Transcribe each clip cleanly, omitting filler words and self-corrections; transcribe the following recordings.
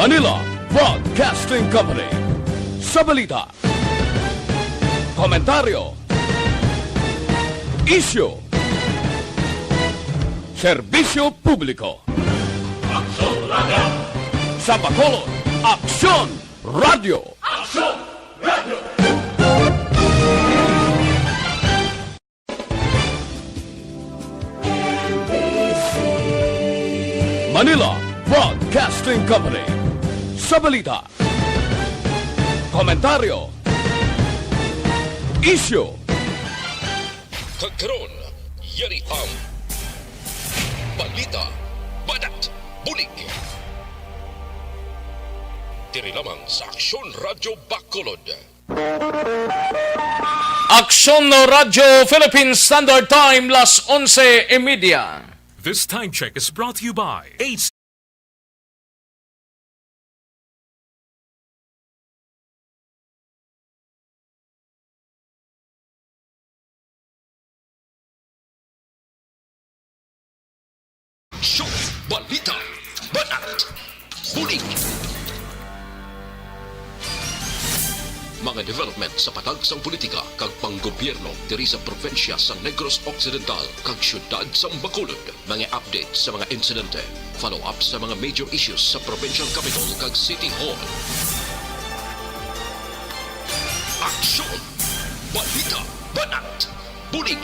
Manila Broadcasting Company. Sa balita, komentaryo, isyu, serbisyo publiko. Aksyon Radio! Sa Bacolod, Aksyon Radio! Aksyon Radio! Manila Broadcasting Company. Sa balita, komentaryo, isyu. Kagkaroon, yari ang balita, badat, bulig. Tiri lamang sa Aksyon Radio Bacolod. Aksyon Radio Philippine Standard Time, las 11:30. This time check is brought to you by AC. Aksyon, balita, badat, bulig. Mga development sa patag sang politika kag panggobyerno diri sa probinsya sa Negros Occidental kag syudad sa Bacolod. Mga update sa mga insidente, follow up sa mga major issues sa provincial capital kag City Hall. Aksyon, balita, banat, bulig.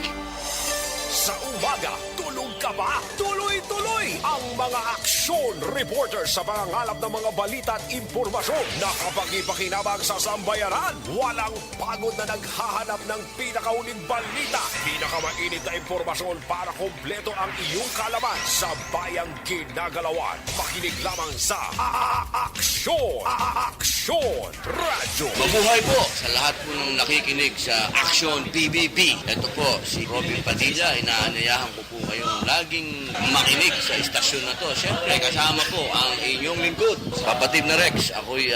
Sa umaga, tulog ka ba? Tuloy-tuloy ang mga aksyon reporter sa mga ngalap ng mga balita at impormasyon. Nakapag-ipakinabang sa sambayaran. Walang pagod na naghahanap ng pinakauling balita. Pinakamainit na impormasyon para kompleto ang iyong kalaman sa bayang ginagalawan. Makinig lamang sa Aksyon! Aksyon Radio! Mabuhay po sa lahat po ng nakikinig sa Aksyon PBB. Ito po si Robin Padilla. Inaanyayahan ko po kayong laging makinig sa istasyon na to. Siyempre, kasama po ang inyong lingkod. Kapatid na Rex, ako'y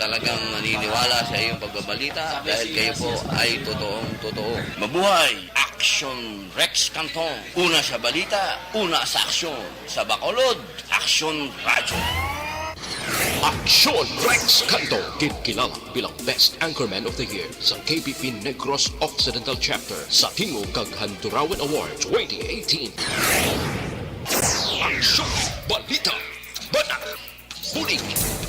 talagang naniniwala sa iyong pagbabalita dahil kayo po ay totoong-totoo. Mabuhay! Aksyon Rex Canton. Una sa balita, una sa aksyon. Sa Bacolod, Aksyon Radio. Aksyon Rex Canto, kilala bilang Best Anchorman of the Year sa KBP Negros Occidental Chapter sa Tingog kag Handurawan Award 2018. Aksyon, balita, banat, bulig.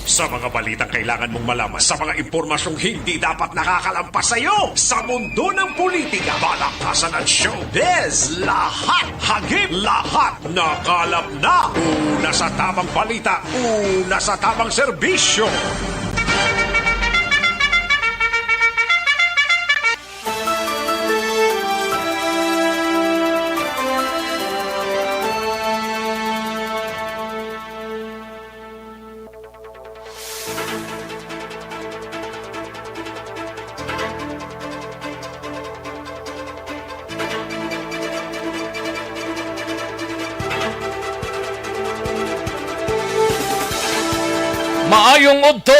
Sa mga balitang kailangan mong malaman, sa mga impormasyong hindi dapat nakakalampas sa iyo, sa mundo ng politika, balakasan at showbiz, lahat, hagip, lahat, nakalap na. Una sa tamang balita, una sa tamang serbisyo. Maayong udto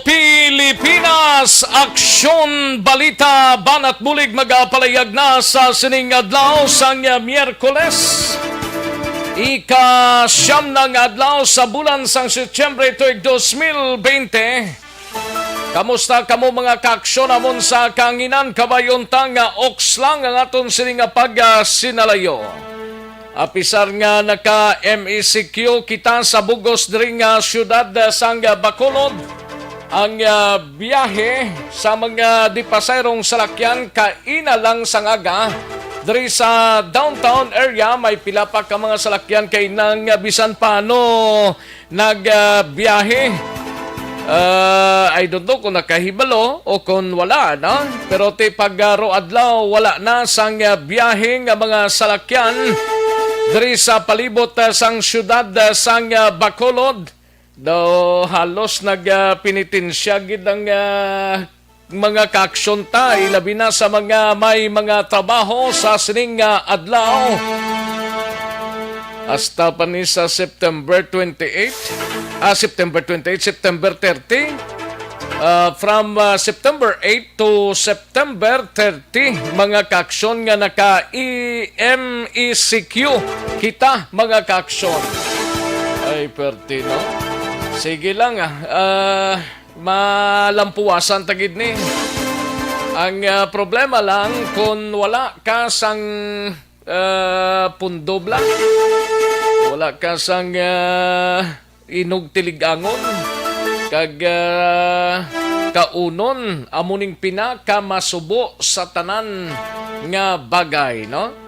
Pilipinas, Aksyon Balita Banat Bulig magapalayag na sa sining adlaw sang Miyerkules. Ika-siyam ng adlaw sa bulan sang Setyembre tuig 2020. Kamusta kamo mga kaaksyon amon sa kanginan kabayontang nga okslang ang aton sining pag-sinalayo. Apisar nga naka-MECQ kita sa bugos diri nga syudad sang Bacolod. Ang biyahe sa mga dipasayrong salakyan kaina lang sang aga. Diri sa downtown area may pila pa ka mga salakyan kay nang bisan paano nagbiyahe. I don't know kung nakahibalo o kung wala na. Pero ti pag adlaw wala na sang biyahe nga mga salakyan diri sa palibot sang syudad sang Bacolod. Do halos nagpinitensya gid ang mga kaaksyon ta, labi na sa mga may mga trabaho sa sining adlaw. Hasta pa ni sa September 28, September 30, from September 8 to September 30 mga kaaksyon nga naka MECQ kita mga kaaksyon. Ay perti no. Sige lang malampuasan tagid ni. Ang problema lang kung wala ka sang pundobla, wala ka sang inugtiligangon, kag kaunon amuning pinakamasubo sa tanan nga bagay, no?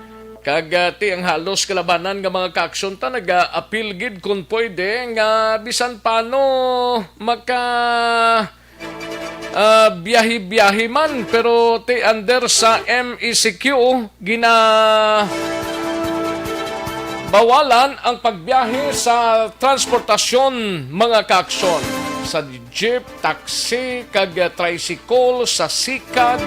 Kag ti ang halos kalabanan nga mga kaaksyon ta naga-appeal gid kung pwede nga bisan paano maka biyahe-biyahe man pero ti under sa MECQ gina bawalan ang pagbiyahe sa transportasyon mga kaaksyon sa jeep, taxi, kag tricycle, sa sikad.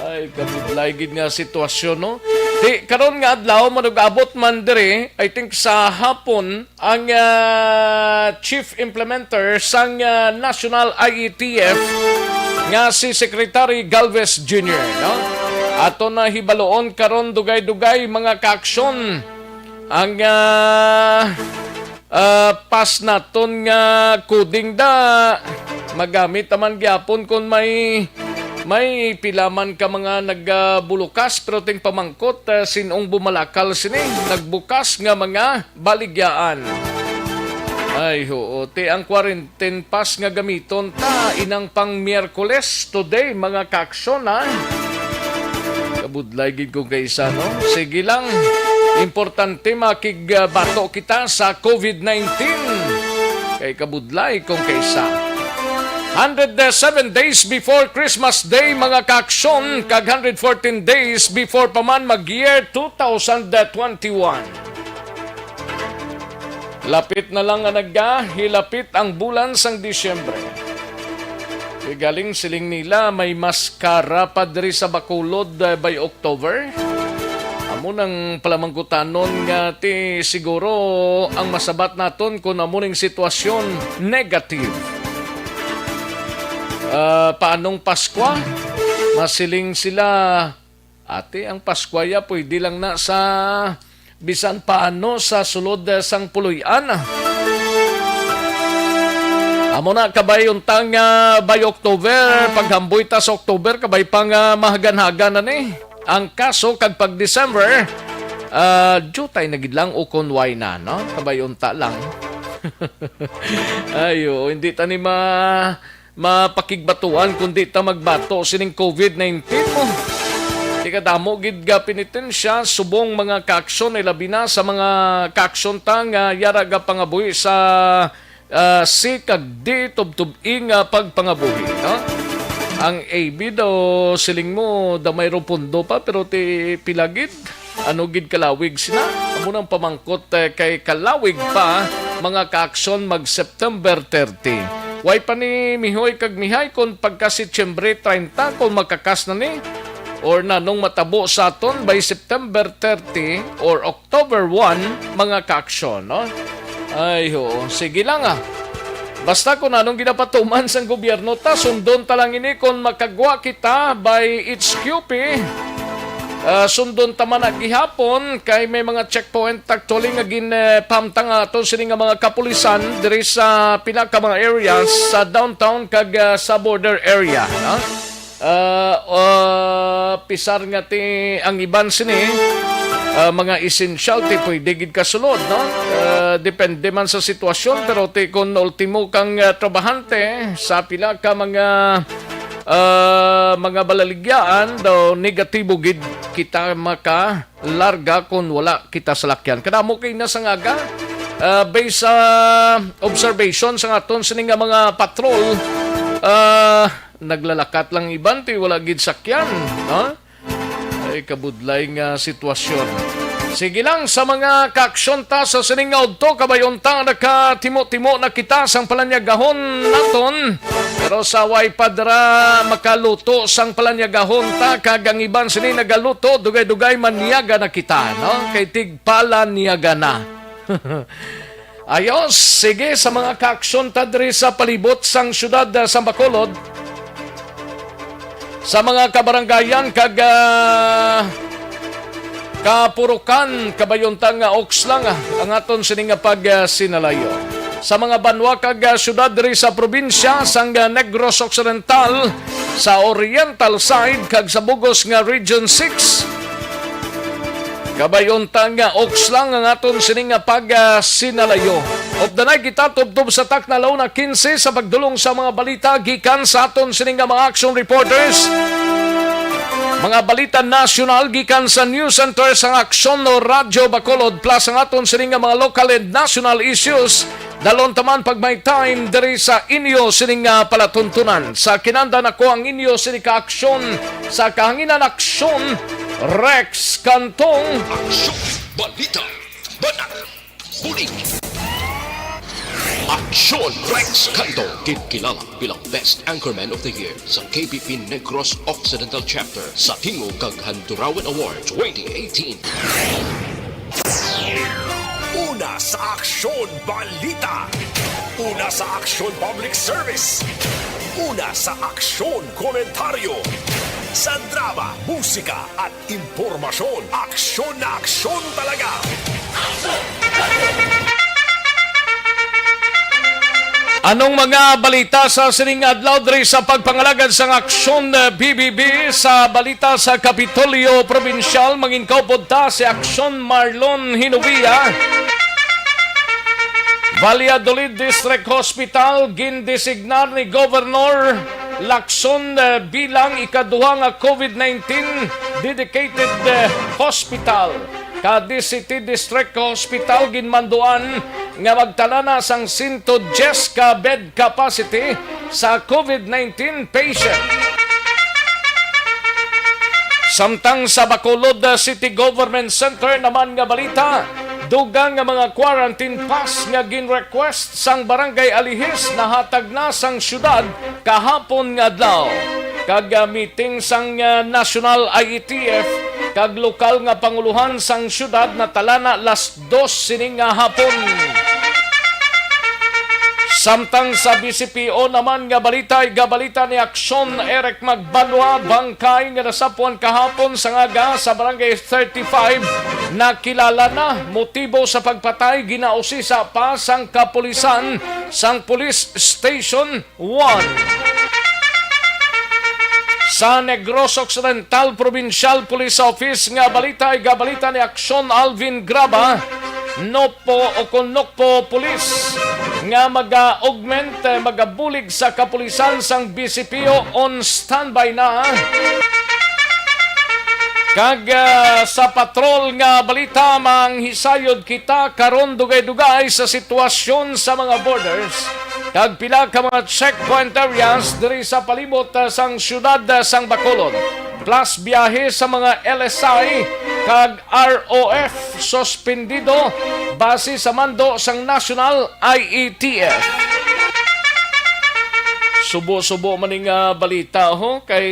Ay, kabudlay gid nga sitwasyon, no? Di, karon nga adlaw, manug-abot man diri, I think sa hapon, ang chief implementer sang National IETF nga si Secretary Galvez Jr., no? Ato na hibaloon karon dugay-dugay mga kaaksyon ang pas naton nga coding da magamit naman gyapon kung may pilaman ka mga nagbulukas pero ting pamangkot sinong bumalakal sini nagbukas nga mga baligyaan. Ay ho, ti ang quarantine pass nga gamiton ta inang pang Miyerkules today mga kaaksyon ha. Kabudlay gid ko kaysa no. Sige lang. Importante makigbato kita sa COVID-19. Kay kabudlay kung kaysa. 107 days before Christmas Day mga kaaksyon, kag 114 days before pa man mag-year 2021. Lapit na lang nga hilapit ang bulan sang Disyembre. Galing siling nila may maskara pa diri sa Bacolod by October. Amo nang palamangkutanon nga ti siguro ang masabat naton kung amuning sitwasyon negative. Paanong Paskwa? Masiling sila. Ate, ang Paskwaya pwede lang na sa bisan paano sa sulod sang puluyan. Amo na kabay untang by October, paghamboy ta sa October, kabay pang mahagan-hagan na ni. Ang kaso, kag pag December, jutay na gid lang o konway na, no? Kabay unta lang. Ayo, hindi ta ni mapakigbatuan kundi ta magbato sining COVID-19 mo. Di ka damo gid ga penitensya subong mga kaaksyon ay labi na sa mga kaaksyon ta nga yara ga pangabuhi sa C kag D tubtub-ing pagpangabuhi, no? Ang AB daw siling mo da mayro pundo pa pero ti pilagid ano gid kalawig sina amo nang pamangkot kay kalawig pa mga kaaksyon mag September 30. Way pa ni mihoy kag mihay kung pagka Setyembre 30 kung makakas na ni or nanong matabo sa aton by September 30 or October 1 mga kaaksyon, no? Ay ho, sige lang Basta kung anong ginapatuman sang gobyerno ta, sundon talang ini kung makagwa kita by HQP. Sundon taman gihapon kay may mga checkpoint actually nga ginpamtang ato sini nga mga kapulisan diri sa pinaka mga areas sa downtown kag sa border area, no? Pisar nga ti ang iban sini mga essential ti pwede gid kasulod, no? Depende man sa sitwasyon pero ti kung ultimo kang trabahante sa pila ka mga balaligyaan daw negatibo gid kita maka larga kung wala kita salakyan. Kadamo kay na sa ngaga based sa observation sa aton sini nga mga patrol naglalakat lang iban ti wala gid sakyan, no? Ay kabudlay nga sitwasyon. Sige lang sa mga kaaksyon ta sa sining nga udto kabayon ta nakatimo-timo na kita sang palanyagahon naton. Pero sa way padra makaluto sang palanyagahon ta kagang iban sini nagaluto dugay-dugay man niyaga na kita, no? Kay tigpala niyaga na. Ayos, sige sa mga kaaksyon ta diri sa palibot sang syudad sa Bacolod. Sa mga kabaranggayan kag kapurukan kabayuntang nga Oxlang ang aton sining sinalayo. Sa mga banwa kag syudad diri sa probinsya sang Negros Occidental, sa Oriental side kag sa Bugos nga Region 6. Kabayuntang nga Oxlang ang aton sining sinalayo. Of the night kita tubtob sa taknalaw na 15 sa pagdulong sa mga balita gikan sa aton sining mga action reporters. Mga balita nasyonal gikan sa News Center sa Aksyon no Radyo Bacolod plus ang aton sining mga local and national issues. Dalon taman pag may time diri sa inyo sining palatuntunan. Sa kinanda nako ang inyo sining kaaksyon sa kahanginan aksyon Rex Cantong. Aksyon, balita, banat, bulig. Aksyon Rex Canto, kilala bilang Best Anchorman of the Year sa KBP Negros Occidental Chapter sa Tingog kag Handurawan Award 2018. Una sa Aksyon Balita. Una sa Aksyon Public Service. Una sa Aksyon Komentaryo. Sa drama, musika at impormasyon. Aksyon na aksyon talaga. Anong mga balita sa sining adlaw diri sa pagpangalagad sa Aksyon BBB sa balita sa Kapitolyo Provincial manginkaw ta si Aksyon Marlon Hinovia. Valladolid District Hospital gindesignar ni Governor Lacson bilang ikaduha nga COVID-19 dedicated hospital. Cadiz City District Hospital ginmanduan nga magtala na sang 110 ka bed capacity sa COVID-19 patient. Samtang sa Bacolod City Government Center naman nga balita, dugang nga mga quarantine pass nga gin-request sang Barangay Alihis na hatag na sang syudad kahapon nga adlaw. Kag meeting sang National IETF kag lokal nga panguluhan sang syudad na talana las 2 sining nga hapon. Samtang sa BCPO naman nga balita ay gabalita ni Aksyon Eric Magbanwa bangkay nga nasapuan kahapon sa ngaga sa Barangay 35 na kilala na motibo sa pagpatay ginausisa pa sang kapulisan sang Police Station 1. Sa Negros Occidental Provincial Police Office nga balita ay gabalita ni Aksyon Alvin Graba Nopo o Nokpo Police nga mag-augment, magabulig sa kapulisan sang BCPO on standby na. Kag sa patrol nga balita manghisayod kita karon dugay-dugay sa sitwasyon sa mga borders. Kag pila ka mga checkpoint areas diri sa palibot sang syudad sang Bacolod. Plus biyahe sa mga LSI kag ROF suspendido base sa mando sang National IETF. Subo-subo maning balita kay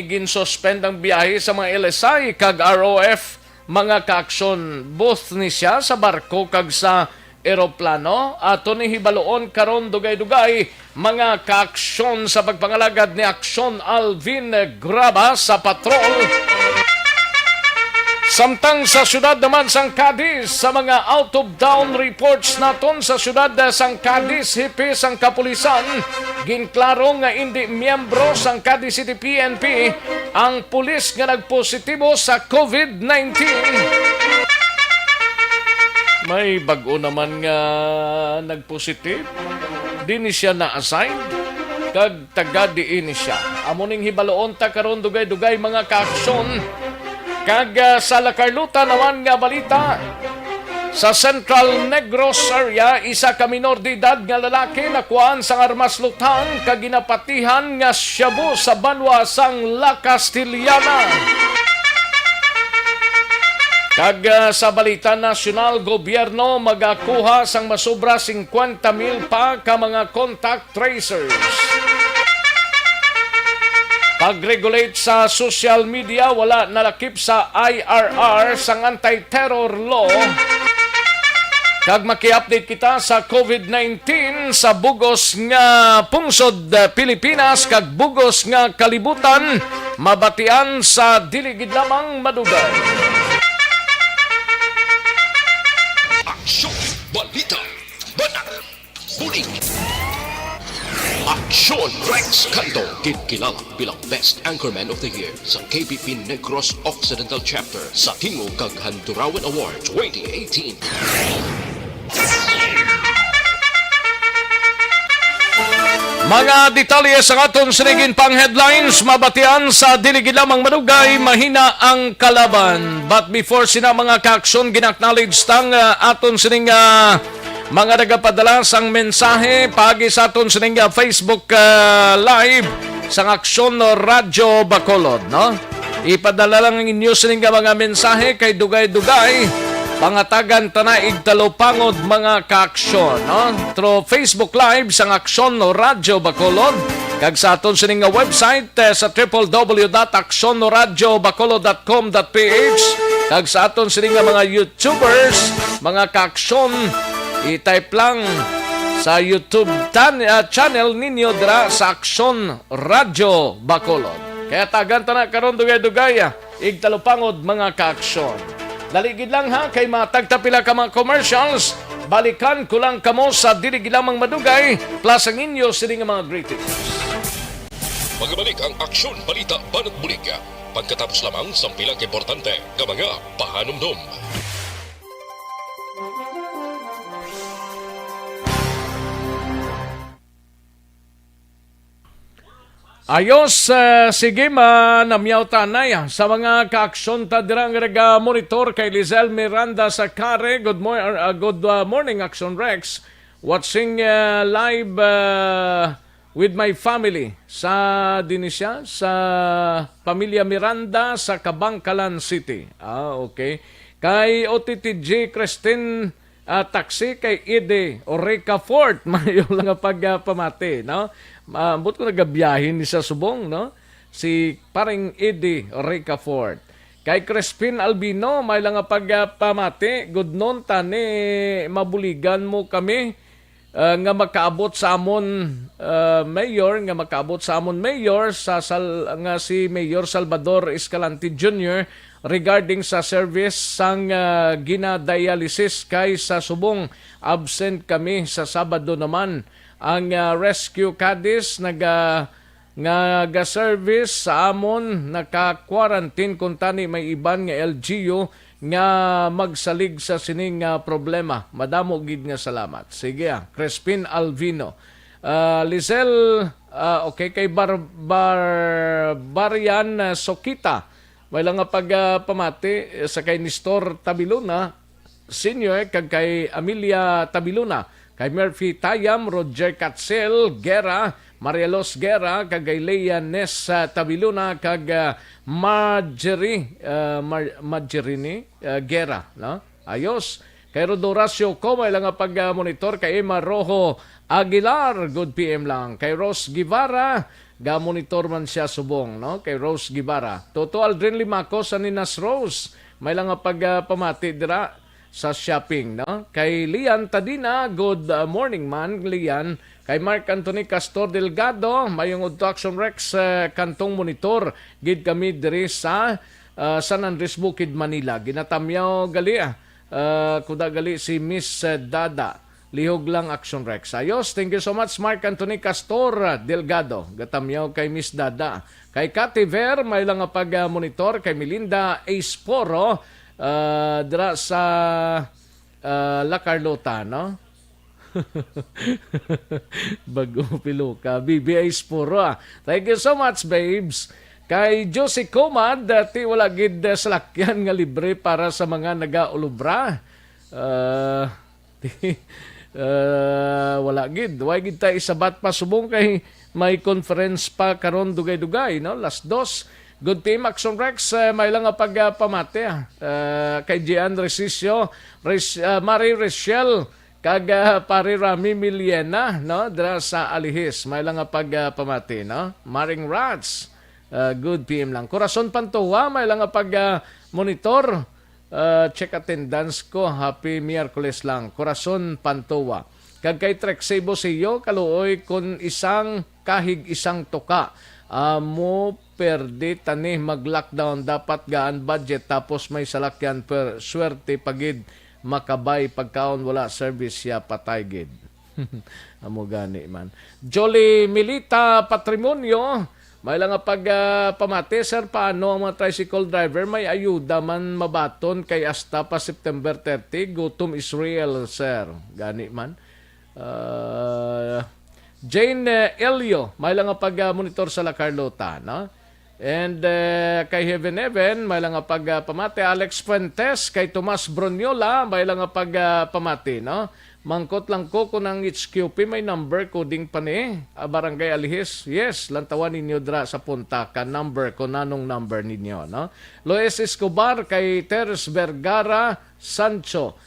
ginsuspend ang biyahe sa mga LSI kag ROF mga kaaksyon both ni siya sa barko kag sa eroplano. Ato ni hibaloon karon dugay-dugay mga kaaksyon sa pagpangalagad ni Aksyon Alvin Graba sa patrol. Samtang sa syudad naman sang Cadiz, sa mga out of town reports naton sa syudad sang Cadiz, hipis ang kapulisan, ginklaro nga hindi miyembro sang Cadiz City PNP ang pulis nga nagpositibo sa COVID-19. May bago naman nga nagpositive. Di ni siya na-assign. Kag taga diin siya. Amuning hibaloon ta karon dugay-dugay mga kaaksyon. Kag sa La Carlota naman nga balita. Sa Central Negros area, isa ka minor de edad nga lalaki nakuhaan sang armas lutang kag ginapatihan nga shabu sa banwa sang La Castillana. Kag sa balita nasyonal, gobyerno magakuha sang masobra 50,000 pa ka mga contact tracers. Pag-regulate sa social media, wala nalakip sa IRR sang anti-terror law. Kag maki-update kita sa COVID-19 sa bugos nga pungsod Pilipinas kag bugos nga kalibutan mabatian sa dili gid lamang madugay. Aksyon, balita, banat, huling. Aksyon Rex Canto, kilala bilang Best Anchorman of the Year sa KBP Negros Occidental Chapter sa Tingog kag Handurawan Award 2018. Mga detalye sa aton sinigin pang headlines mabatian sa dili gid lamang madugay mahina ang kalaban. But before sina mga kaaksyon ginaknowledge tang aton sining mga nagapadala sang mensahe pagi sa aton sining Facebook live sang Aksyon Radyo Bacolod, no? Ipadala lang ang inyo sining mga mensahe kay dugay-dugay pangatagan tanaig talopangod mga kaaksyon, no? Through Facebook Live sang Aksyon Radyo Bacolod kag sa aton sining website sa www.aksyoradyobacolod.com.ph kag sa aton sining mga YouTubers, mga kaaksyon i-type lang sa YouTube channel ninyo dira sa Aksyon Radyo Bacolod. Kaya tagan ta na karon dugay-dugay igtalopangod mga kaaksyon. Daligid lang ha, kay matagtapila ka mga commercials, balikan ko lang kamo sa diligid lamang madugay, plus ang inyo sining mga greetings. Magbalik ang Aksyon Balita Banat Bulig. Pagkatapos lamang sa pilang importante nga mga pahanumdum. Ayos, sige namyaw tanay sa mga kaaksyon ta dirang monitor kay Lizel Miranda sa Kare. Good morning, Action Rex. Watching live with my family sa Dinisya, sa Pamilya Miranda sa Kabangkalan City. Okay. Kay OTTG Christine taxi kay Ede Oreca Fort. Mayo lang pagpamati, no? But ko nagabiyahin ni sa subong, no? Si paring Eddie Oreca Ford. Kay Crispin Albino, may lang pagpamati. Good noon, tani, mabuligan mo kami nga makaabot sa amon mayor, nga makaabot sa amon mayor nga si Mayor Salvador Escalante Jr. regarding sa service sang ginadialysis kay sa subong. Absent kami sa Sabado naman. Ang Rescue Cadiz nag-service sa amon naka-quarantine kung tani may iban nga LGU nga magsalig sa sining problema. Madamo gid nga salamat. Sige Crispin Alvino. Lizel, okay, kay Barian Sokita. May lang nga pagpamati sa kay Nestor Tabiluna Senior kag kay Amelia Tabiluna. Kay Murphy Tayam, Roger Catzel, Guerra, Marielos Guerra, kag kay Leia Nes Tabiluna, kag Marjorie Guerra. No? Ayos. Kay Rodoracio Como, ilang pag-monitor. Kay Emma Rojo Aguilar, good PM lang. Kay Rose Guevara, ga-monitor man siya subong. No? Kay Rose Guevara. Toto Aldrin Limaco sa Ninas Rose, may lang pag-pamati dira sa shopping, no? Kay Lian Tadina, good morning man, Lian. Kay Mark Anthony Castor Delgado, mayong Action Rex kantong monitor. Gid kami diri sa San Andres Bukid, Manila. Ginatamyaw gali kuda gali si Miss Dada. Lihog lang Action Rex. Ayos, thank you so much Mark Anthony Castor Delgado. Gatamyaw kay Miss Dada. Kay Cathy Ver, may lang pag-monitor. Kay Melinda Esporo, dira sa La Carlota, no? Bago piluka. BBI Sporo. Thank you so much, babes. Kay Josie Comad, dati wala gid salakyan nga libre para sa mga nagaulubra. Wala gid. Way gid ta isabat pa subong kay may conference pa karon dugay-dugay, no? Last dos. Good team, Action Rex. May lang pagpamati kay Gian Resisio, Marie Rachel, kag pari Rami Miliena, no? Dira sa Alihis. May lang pagpamati, no? Maring Rats. Good PM lang. Corazon Pantoa, may lang pag-monitor. check attendance ko, happy Miyerkules lang. Corazon Pantowa. Kag kay Trek Sebo siyo, kaluoy kun isang kahig isang tuka. Mo perde tani mag-lockdown, dapat gaan budget tapos may salakyan per swerte pagid makabay pagkaon wala service ya patay gid. Amo gani man. Jolly Milita Patrimonio, may lang nga pamati, sir, paano ang mga tricycle driver may ayuda man mabaton kay hasta pa September 30, gutom Israel, sir. Gani man. Jane Elio, may lang nga monitor sa La Carlota, no? And kay Heaven Heaven, may lang nga pamati. Alex Fuentes, kay Tomas Broniola, may lang nga pamati, no? Mangkot lang ko kung ang HQP may number coding pa ni Barangay Alihis. Yes, lantawan ninyo dra sa punta ka number ko nanong number ninyo, no? Lois Escobar, kay Teres Vergara Sancho,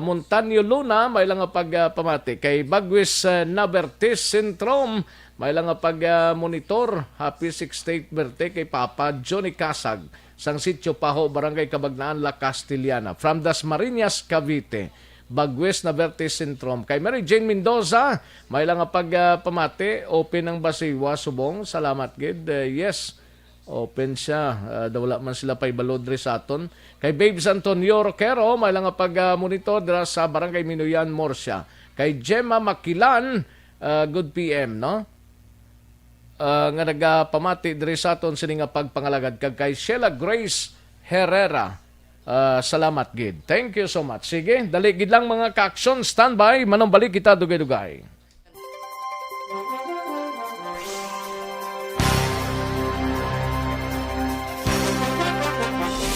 Montaño Luna, may lang nga pamati. Kay Bagwis Nabertis Syndrome, may lang nga monitor. Happy 68th birthday kay Papa Johnny Casag, sang Sitio Paho, Barangay Cabagnaan, La Castillana. From Dasmariñas, Cavite, Bagwes na Vertis Syndrome. Kay Mary Jane Mendoza, may lang nga pamati. Open ang Basiwa, Subong. Salamat, gid. Yes, open siya. Wala man sila pa'y balodre sa aton. Kay Babes Antonio Roquero, may lang nga monitor dira sa Barangay Minuyan, Morsia. Kay Gemma Makilan, good PM, no? Nga nagpamati diri sa aton sini nga pagpangalagad. Kay Sheila Grace Herrera, salamat gid. Thank you so much. Sige, dali gid lang mga ka-action. Standby, manong balik kita dugay-dugay.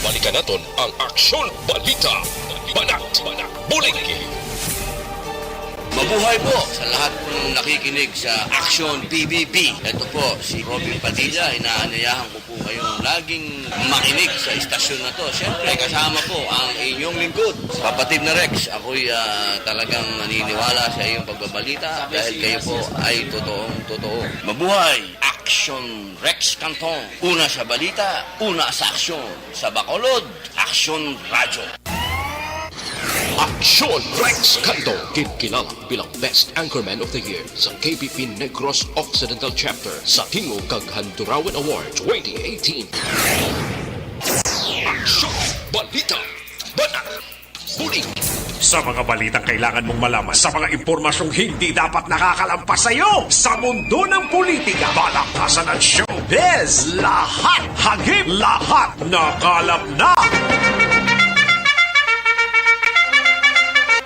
Balikan naton ang Aksyon Balita. Banat, bulig. Mabuhay po sa lahat po ng nakikinig sa Action PBB. Ito po si Robin Padilla. Inaanyayahan ko po kayong laging makinig sa istasyon na to. Siyempre, kasama po ang inyong lingkod, kapatid na Rex. Ako'y talagang naniniwala sa iyong pagbabalita dahil kayo po ay totoong-totoo. Mabuhay! Action Rex Canton. Una sa balita, una sa aksyon. Sa Bacolod, Action Radyo. Aksyon Rex Canto, kilala bilang Best Anchorman of the Year sa KBP Negros Occidental Chapter sa Tingog kag Handurawan Award 2018. Aksyon Balita. Banat. Bulig. Sa mga balitang kailangan mong malaman, sa mga impormasyong hindi dapat nakakalampas sa iyo, sa mundo ng politika, balakasan at showbiz, lahat hagip, lahat nakalap na.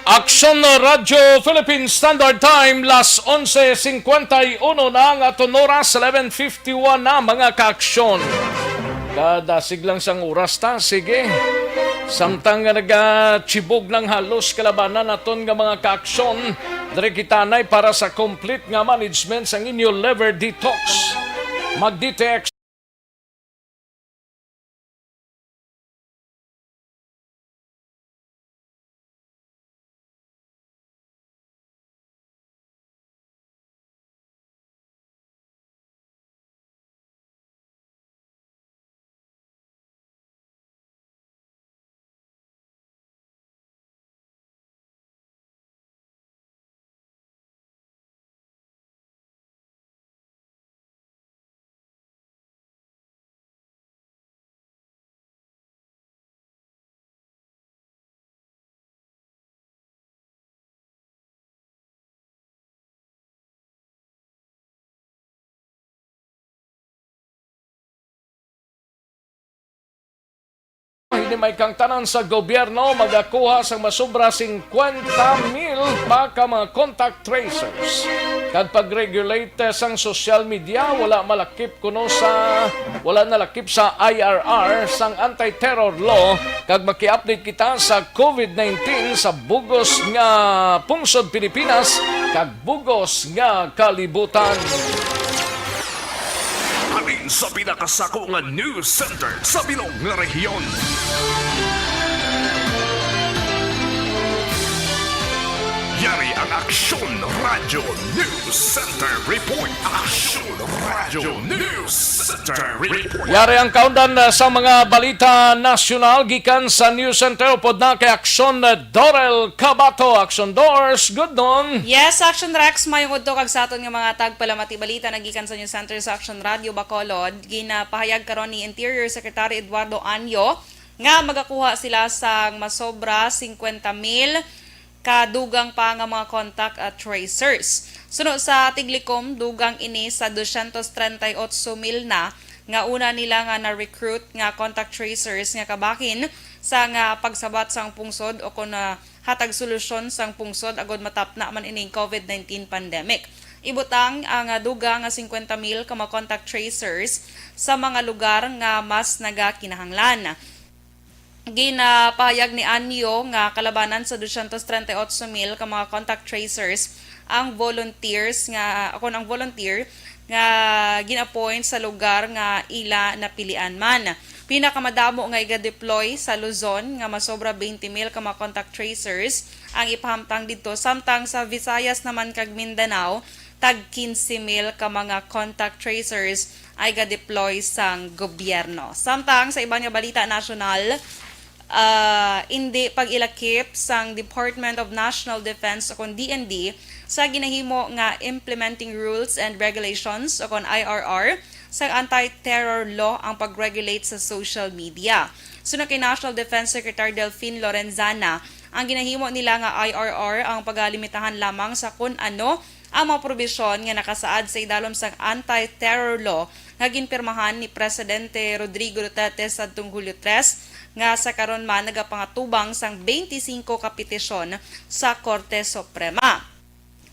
Aksyon Radyo Philippine Standard Time, las 11:51 na ang aton oras, 11:51 na mga ka-aksyon. Dadasig lang sang oras ta, sige. Samtang nga nagachibog ng halos kalabanan naton nga mga ka-aksyon, dire kitanay para sa complete nga management sang inyo liver detox. Mag-detox hindi may kang tanan sa gobyerno magakuha sa masobra 50,000 pa ka mga contact tracers. Kag pag-regulate sang social media, wala nalakip sa IRR sang anti-terror law. Kag maki-update kita sa COVID-19 sa bugos nga pungsod Pilipinas kag bugos nga kalibutan. Alin sa pinakasako nga news center sa bilog nga rehiyon. Yari ang Aksyon Radio News Center Report. Aksyon Radio News Center Report. Yari ang kaundan sa mga balita nasyonal gikan sa News Center upod na kay Aksyon Dorel Cabato. Aksyon Doors, good noon. Yes, Action Rex, mayong udto kag sa aton nga mga tagpalamati balita nagikan sa News Center sa Action Radio Bacolod. Ginapahayag karon ni Interior Secretary Eduardo Anyo nga magakuha sila sa masobra 50,000 kadugang pa nga mga contact tracers. Sunod sa Tiglikom, dugang ini sa 238,000 na nga una nila nga na-recruit nga contact tracers nga kabakin sa nga pagsabat sang pungsod o kung hatag solusyon sang pungsod agod matapna man ining COVID-19 pandemic. Ibutang ang dugang nga 50,000 ka mga contact tracers sa mga lugar nga mas nagakinahanglan. Ginapahayag ni Anyo nga kalabanan sa 238,000 ka mga contact tracers ang volunteers nga ako ang volunteer nga gina-appoint sa lugar nga ila napilian man. Pinakamadamo nga iga-deploy sa Luzon nga masobra 20,000 ka mga contact tracers ang ipahamtang dito, samtang sa Visayas naman kag Mindanao tag 15,000 ka mga contact tracers ay ga-deploy sang gobyerno. Samtang sa ibang nga balita nasyonal, hindi pag-ilakip sang Department of National Defense o kon DND sa ginahimo nga Implementing Rules and Regulations o kon IRR sa anti-terror law ang pag-regulate sa social media. Sunod kay National Defense Secretary Delphine Lorenzana, ang ginahimo nila nga IRR ang pagalimitahan lamang sa kun ano ang mga probisyon nga nakasaad sa idalom sa anti-terror law nga ginpirmahan ni Presidente Rodrigo Duterte sa Hulyo 3 nga sa karon man nagapangatubang sang 25 ka petisyon sa Korte Suprema.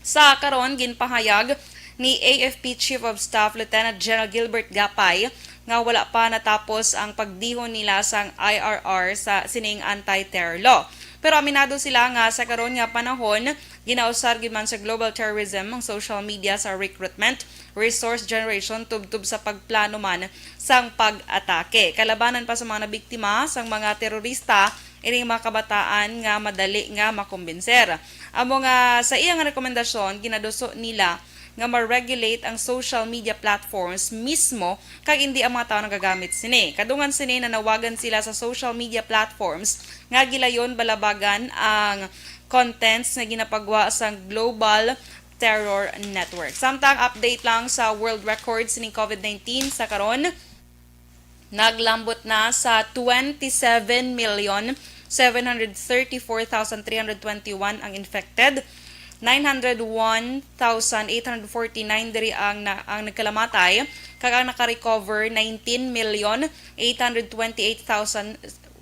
Sa karon ginpahayag ni AFP Chief of Staff Lieutenant General Gilbert Gapay nga wala pa natapos ang pagdihon nila sang IRR sa sining anti-terror law. Pero aminado sila nga sa karon nga panahon, ginausar gid man sa global terrorism ang social media sa recruitment, resource generation tubtub sa pagplano man sang pag-atake. Kalabanan pa sa mga nabiktima sang mga terorista ining mga kabataan nga madali nga makumbinser. Amo nga sa iyang rekomendasyon ginaduso nila nga ma-regulate ang social media platforms mismo kag hindi ang mga tao nagagamit sini. Kadungan sini nanawagan sila sa social media platforms nga gilayon balabagan ang contents nga ginapagwa sa Global Terror Network. Samtang update lang sa world records ni COVID-19 sa karon, naglambot na sa 27,734,321 ang infected. 901,849 diri ang nagkalamatay, kag ang naka-recover 19,828,134.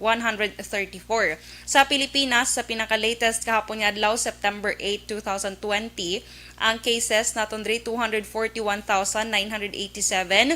Sa Pilipinas, sa pinaka-latest kahapon nga adlaw September 8, 2020, ang cases naton diri 241,987.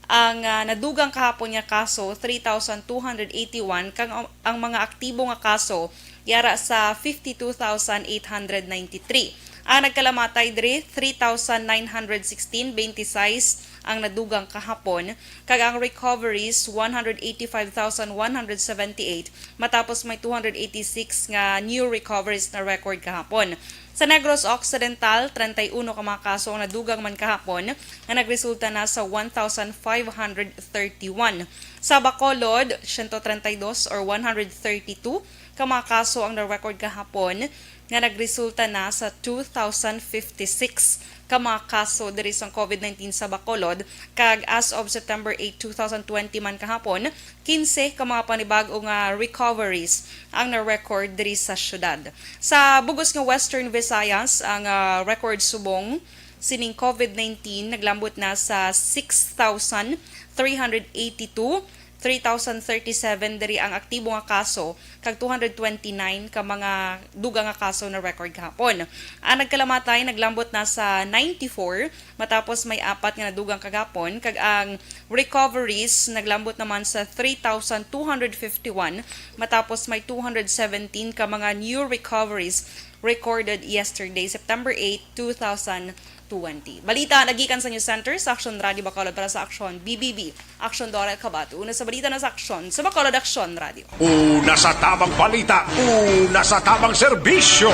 Ang nadugang kahapon nga kaso 3,281 kag ang mga aktibo nga kaso yara sa 52,893. Ang nagkalamatay diri 3,916, 26 ang nadugang kahapon, kag ang recoveries 185,178 matapos may 286 nga new recoveries na record kahapon. Sa Negros Occidental, 31 ka mga kaso ang nadugang man kahapon nga nagresulta na sa 1,531. Sa Bacolod, 132 or 132 ka mga kaso ang na-record kahapon nga nagresulta na sa 2,056 ka mga kaso diri sa COVID-19 sa Bacolod, kag as of September 8, 2020 man kahapon, 15 ka mga panibag-o nga recoveries ang na-record diri sa syudad. Sa bugos nga Western Visayas, ang record subong sining COVID-19 naglambot na sa 6,382, 3,037 diri ang aktibo nga kaso, kag 229 ka mga dugang nga kaso na record kahapon. Ang nagkalamatay naglambot na sa 94 matapos may 4 nga nadugang kagapon, kag ang recoveries naglambot naman sa 3,251 matapos may 217 ka mga new recoveries recorded yesterday, September 8, 2020. Balita nagikan sa News Center sa Action Radio Bacolod para sa Action BBB. Action Dorel Cabato. Una sa balita na sa Action sa Bacolod Action Radio. Una sa tamang balita, una sa tamang serbisyo.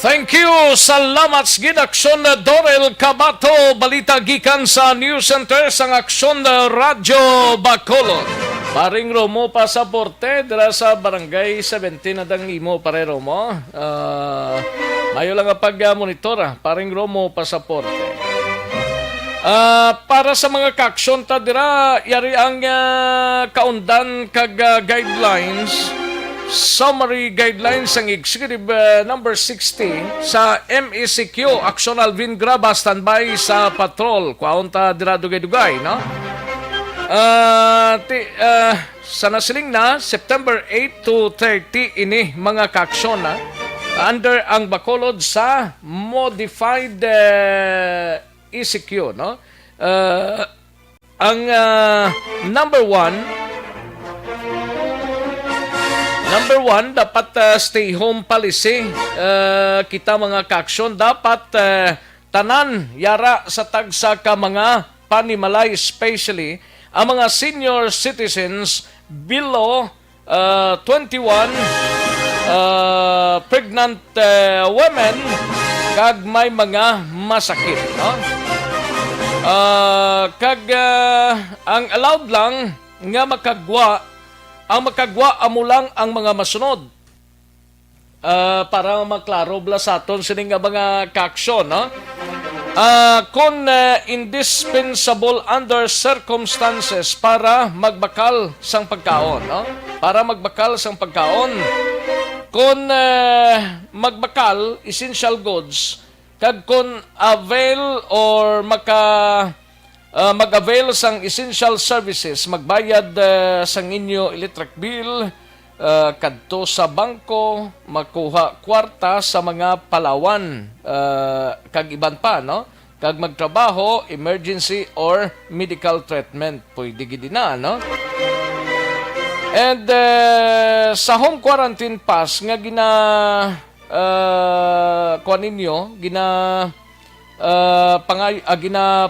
Thank you. Salamat sa Aksyon Dorel Cabato. Balita gikan sa News Center sang Aksyon Radyo Bacolod. Paring Romo pasaporte dira sa Barangay 17 na dang imo pare Romo. Mayo lang nga pag-monitor paring Romo pasaporte. Para sa mga kaksyon ta dira yari ang kaundan kag guidelines, summary guidelines ang executive number 60 sa MECQ Aksyon Alvin Graba standby sa patrol kaunta dira dugay-dugay no. Sa nasiling na September 8 to 30 ini mga kaksyon na under ang Bacolod sa modified ECQ no. Ang number one dapat stay home policy. Kita mga kaksyon dapat tanan yara sa tagsa ka mga panimalay, especially ang mga senior citizens below 21, pregnant women kag may mga masakit no? Ang allowed lang nga makagwa amo lang ang mga masunod para maklaro bla sa aton sining nga mga kaaksyon no? Kung indispensable under circumstances para magbakal sang pagkaon no? Para magbakal sang pagkaon kung magbakal essential goods kag kung avail or mag-avail sang essential services, magbayad sang inyo electric bill, kadto sa bangko, makuha kwarta sa mga palawan, kag iban pa, no? Kag magtrabaho, emergency or medical treatment, pwede gid na, no? And sa home quarantine pass nga kuan ninyo,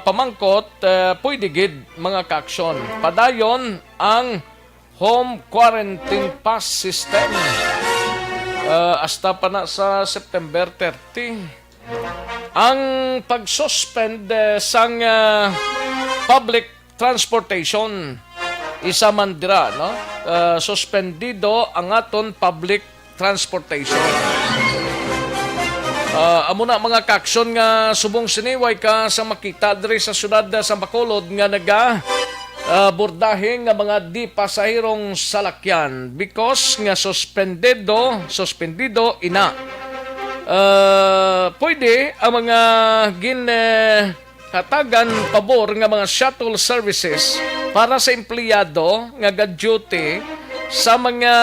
pamangkot, pwede gid mga kaaksyon. Padayon ang home quarantine pass system hasta pa na sa September 30. Ang pag-suspend sang public transportation isa man dira no, suspendido ang aton public transportation. Amo na mga kaaksyon nga subong siniway ka sa makita diri sa syudad sa Bacolod nga bordahe nga mga di pasahirong salakyan because nga suspendido ina. Pwede ang mga hatagan pabor nga mga shuttle services para sa empleyado nga ga-duty sa mga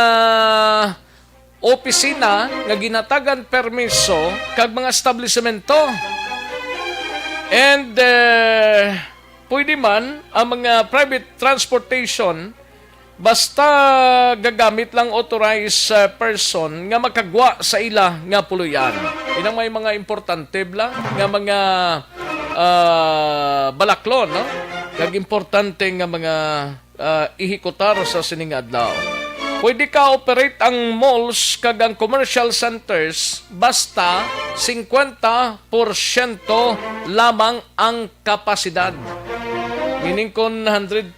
opisina nga ginatagan permiso kag mga establishmento. And pwede man ang mga private transportation basta gagamit lang authorized person nga makagwa sa ila nga puluyan. Inang may mga importante bla nga mga balaklon no? Kag importante nga mga ihikutar sa sining adlaw. Pwede ka operate ang malls kag ang commercial centers basta 50% lamang ang kapasidad. Meaning kung 100%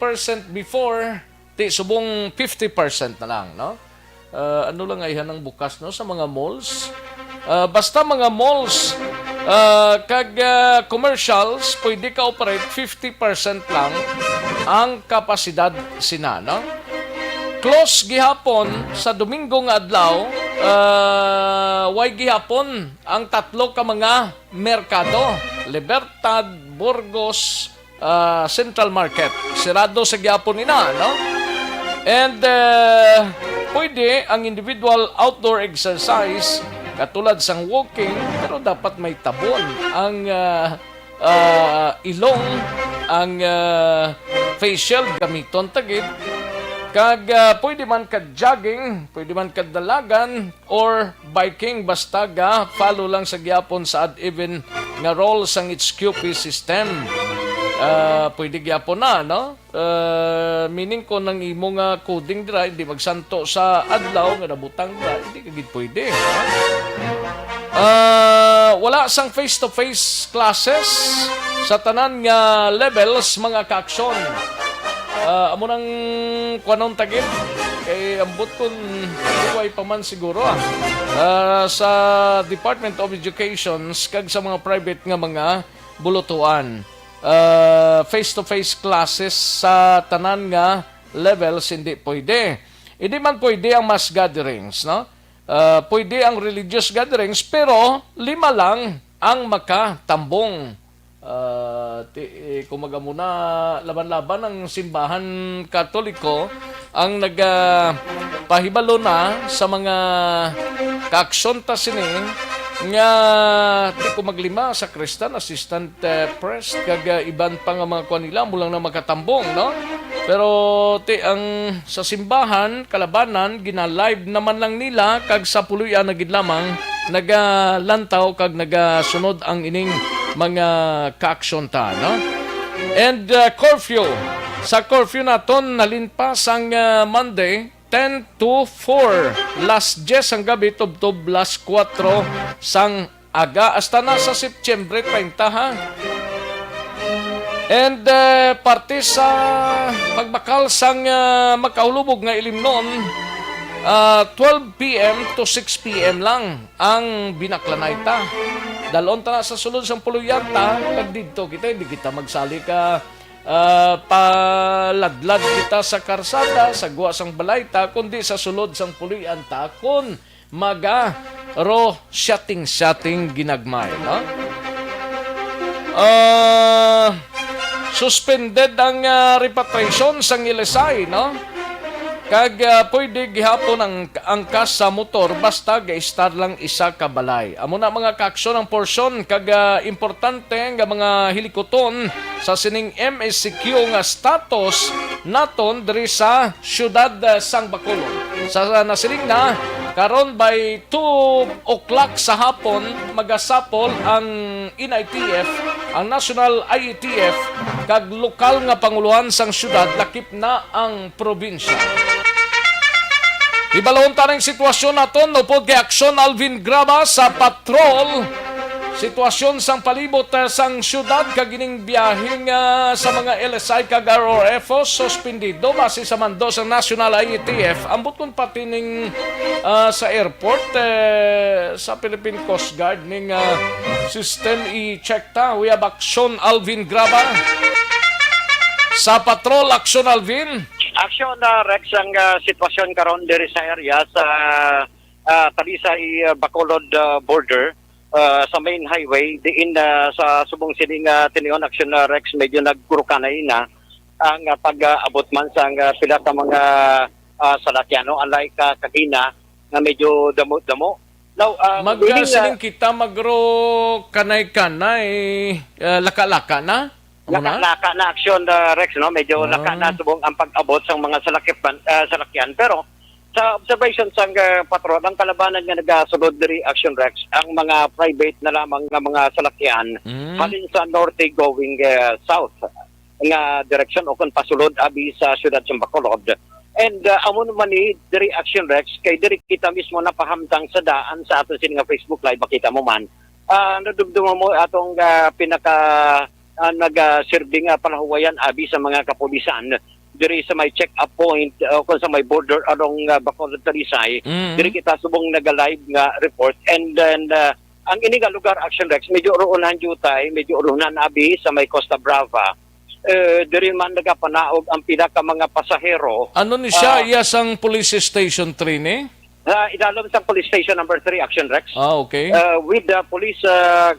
before, subong 50% na lang, no? Ano lang ayhan ang bukas no sa mga malls? Basta mga malls kag commercials, pwede ka operate 50% lang ang kapasidad sina, no? Close gihapon sa Domingo nga adlaw, way gihapon ang tatlo ka mga merkado, Libertad, Burgos, Central Market. Sirado sa gihapon ina, no? And pwede ang individual outdoor exercise katulad sang walking, pero dapat may tabon ang ilong, ang facial gamiton tagid. Kag pwede man ka jogging, pwede man ka dalagan or biking basta follow lang sa gyapon sa ad-even nga role sang HQP system. Pwede gyapon na no? Meaning ko nang imo nga coding dira hindi magsanto sa adlaw nga nabutang dira, hindi kagid pwede. No? Wala sang face-to-face classes sa tanan nga levels mga kaaksyon. Amo nang kuanong tagit kay ambot kun buhay pa man siguro sa Department of Education kag sa mga private nga mga bulutuan. Face-to-face classes sa tanan nga levels hindi pwede. Hindi man pwede ang mass gatherings, no? Pwede ang religious gatherings pero 5 lang ang makatambong. Kumaga muna laban-laban ang simbahan Katoliko ang nagpahibalo na sa mga kaaksyon ta sini nga di ko maglima sa Kristan assistant priest kag iban pa nga mga kuan nila mulang na makatambong, no? Pero ang sa simbahan kalabanan gina-live naman lang nila kag sa puluyan na gid lamang nagalantaw kag nagasunod ang ining mga kaaksyon ta, no? And curfew. Sa curfew naton nalinpas ang Monday 10 to 4. Last 10 ang gabi tubtob last 4 sang aga hasta na sa September 30 ha. And parte sa pagbakal sang makahulubog nga ilimnon 12 p.m. to 6 p.m. lang ang binaklanay ta. Dalon ta na sa sulod sang puluyan ta, kag didto kita hindi kita magsali ka paladlad kita sa karsada, sa guwa sang balay ta, kundi sa sulod sang puluyan ta kun maga ro shutting ginagmay, no? Suspended ang repatriation sang Ilisay, no? Kag pwede gihapon ang angkas sa motor basta ga-star lang isa ka balay. Amo na mga kaaksyon ang porsyon kag importante nga mga hilikoton sa sining MSCQ nga status naton diri sa syudad sang Bacolod. Sa nasiling na karon by 2 o'clock sa hapon magasapol ang NITF, ang National IETF kag lokal nga panguluhan sang syudad lakip na ang probinsya. Ibalon ta ng sitwasyon naton upod kay Aksyon Alvin Graba sa patrol. Sitwasyon sang palibot sang syudad kagining biyaheng sa mga LSI kag RRFO suspendido base sa mando sa National IETF. Ambot kun pati ning sa airport sa Philippine Coast Guard ning system i-check ta. We have Aksyon Alvin Graba. Sa patrol Aksyon Alvin. Aksyon Rex ang sitwasyon karon diri sa area sa Talisay Bacolod border sa main highway diin sa subong sining tinion Aksyon Rex medyo nagkurukanay na ang pag-abot man sa pila ka mga salakyano unlike kagina nga medyo damo-damo. Now Magsiling kita magro kanay-kanay laka-laka na. Laka na Aksyon Rex, no? Medyo laka na subong ang pag-abot sa mga salakyan. Pero sa observation sa patrol, ang kalabanan nga nagasulod diri Aksyon Rex, ang mga private na lamang nga mga salakyan halin sa norte going south nga direction o kung pasulod abi sa syudad sa Bacolod. And amon man ni diri Aksyon Rex, kay diri kita mismo napahamtang sa daan sa aton sining Facebook live, makita mo man. Nadugdungan mo atong pinaka nag-serving panahuwayan abi sa mga kapulisan diri sa may check-up point kung sa may border along Bacolod Talisay. Diri kita subong nag-live nga report and then ang ini nga lugar Aksyon Rex medyo urunan jutay, medyo urunan abi sa may Costa Brava. Diri man nagapanaog ang pila ka mga pasahero. Ano ni siya iyasang police station 3 ni? Idalom sa police station number 3 Aksyon Rex. Okay. With the police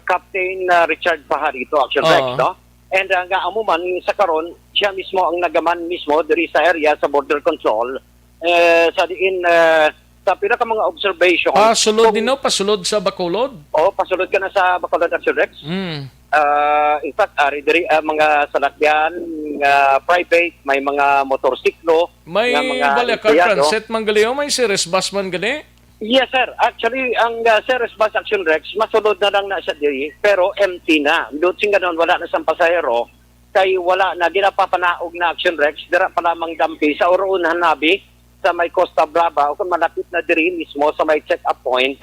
captain Richard Pajarito Aksyon Rex, no? And nga amo man sa karon siya mismo ang nagaman mismo diri sa area sa border control sa diin sa pila ka mga observation. Pasulod din pasulod sa Bacolod. Pasulod ka na sa Bacolod Aksyon Rex. In fact, diri mga salakyan, private, may mga motorsiklo, may balakar transit man galiyo, may series bus man gali? Yes, sir. Actually, ang series bus Aksyon Rex, masulod na lang na siya diri, pero empty na. Doon sing ganon, wala na sa pasahero, kay wala na, ginapapanaog na Aksyon Rex, dira pa lamang dampi sa Uruunan Nabi, sa may Costa Brava, o kung malapit na diri mismo sa may check-up point,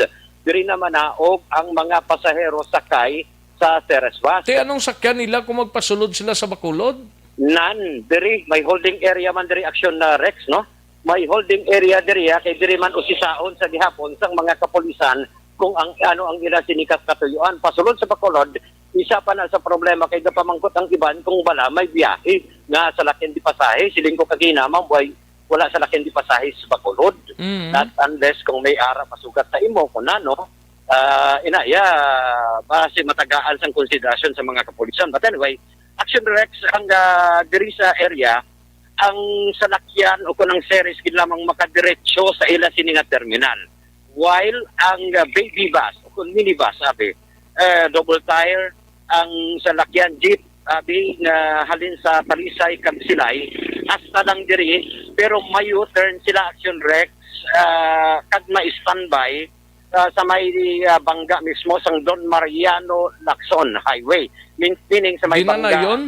diri naman og ang mga pasahero sakay sa Ceres bus. Te, anong sakyan nila kung magpasulod sila sa Bacolod? Nan diri may holding area man diri action na Rex, no? May holding area diri kay diri man usisaon sa gihapon sang mga kapulisan kung ang ang ila sinikas katuyuan pasulod sa Bacolod. Isa pa na sa problema kay napamangkot ang iban kung bala may biyahe nga sa lakin di pasahe siling ko kagina mamboy wala sa lakin di pasahe sa Bacolod. Not unless kung may ara pasugat sa imo kun ano base matagaan sang konsiderasyon sa mga kapulisan. But anyway, Action Rex ang diri sa area ang salakyan o kunang series gid lamang makadiretso sa ila sini nga terminal. While ang baby bus o kun minibus sabi double tire ang salakyan jeep abi nga halin sa Talisay Kansilay hasta lang diri pero may U-turn sila Action Rex kag ma-standby sa may bangga mismo sang Don Mariano Lacson Highway meaning sa may Bangga. bangga Yun?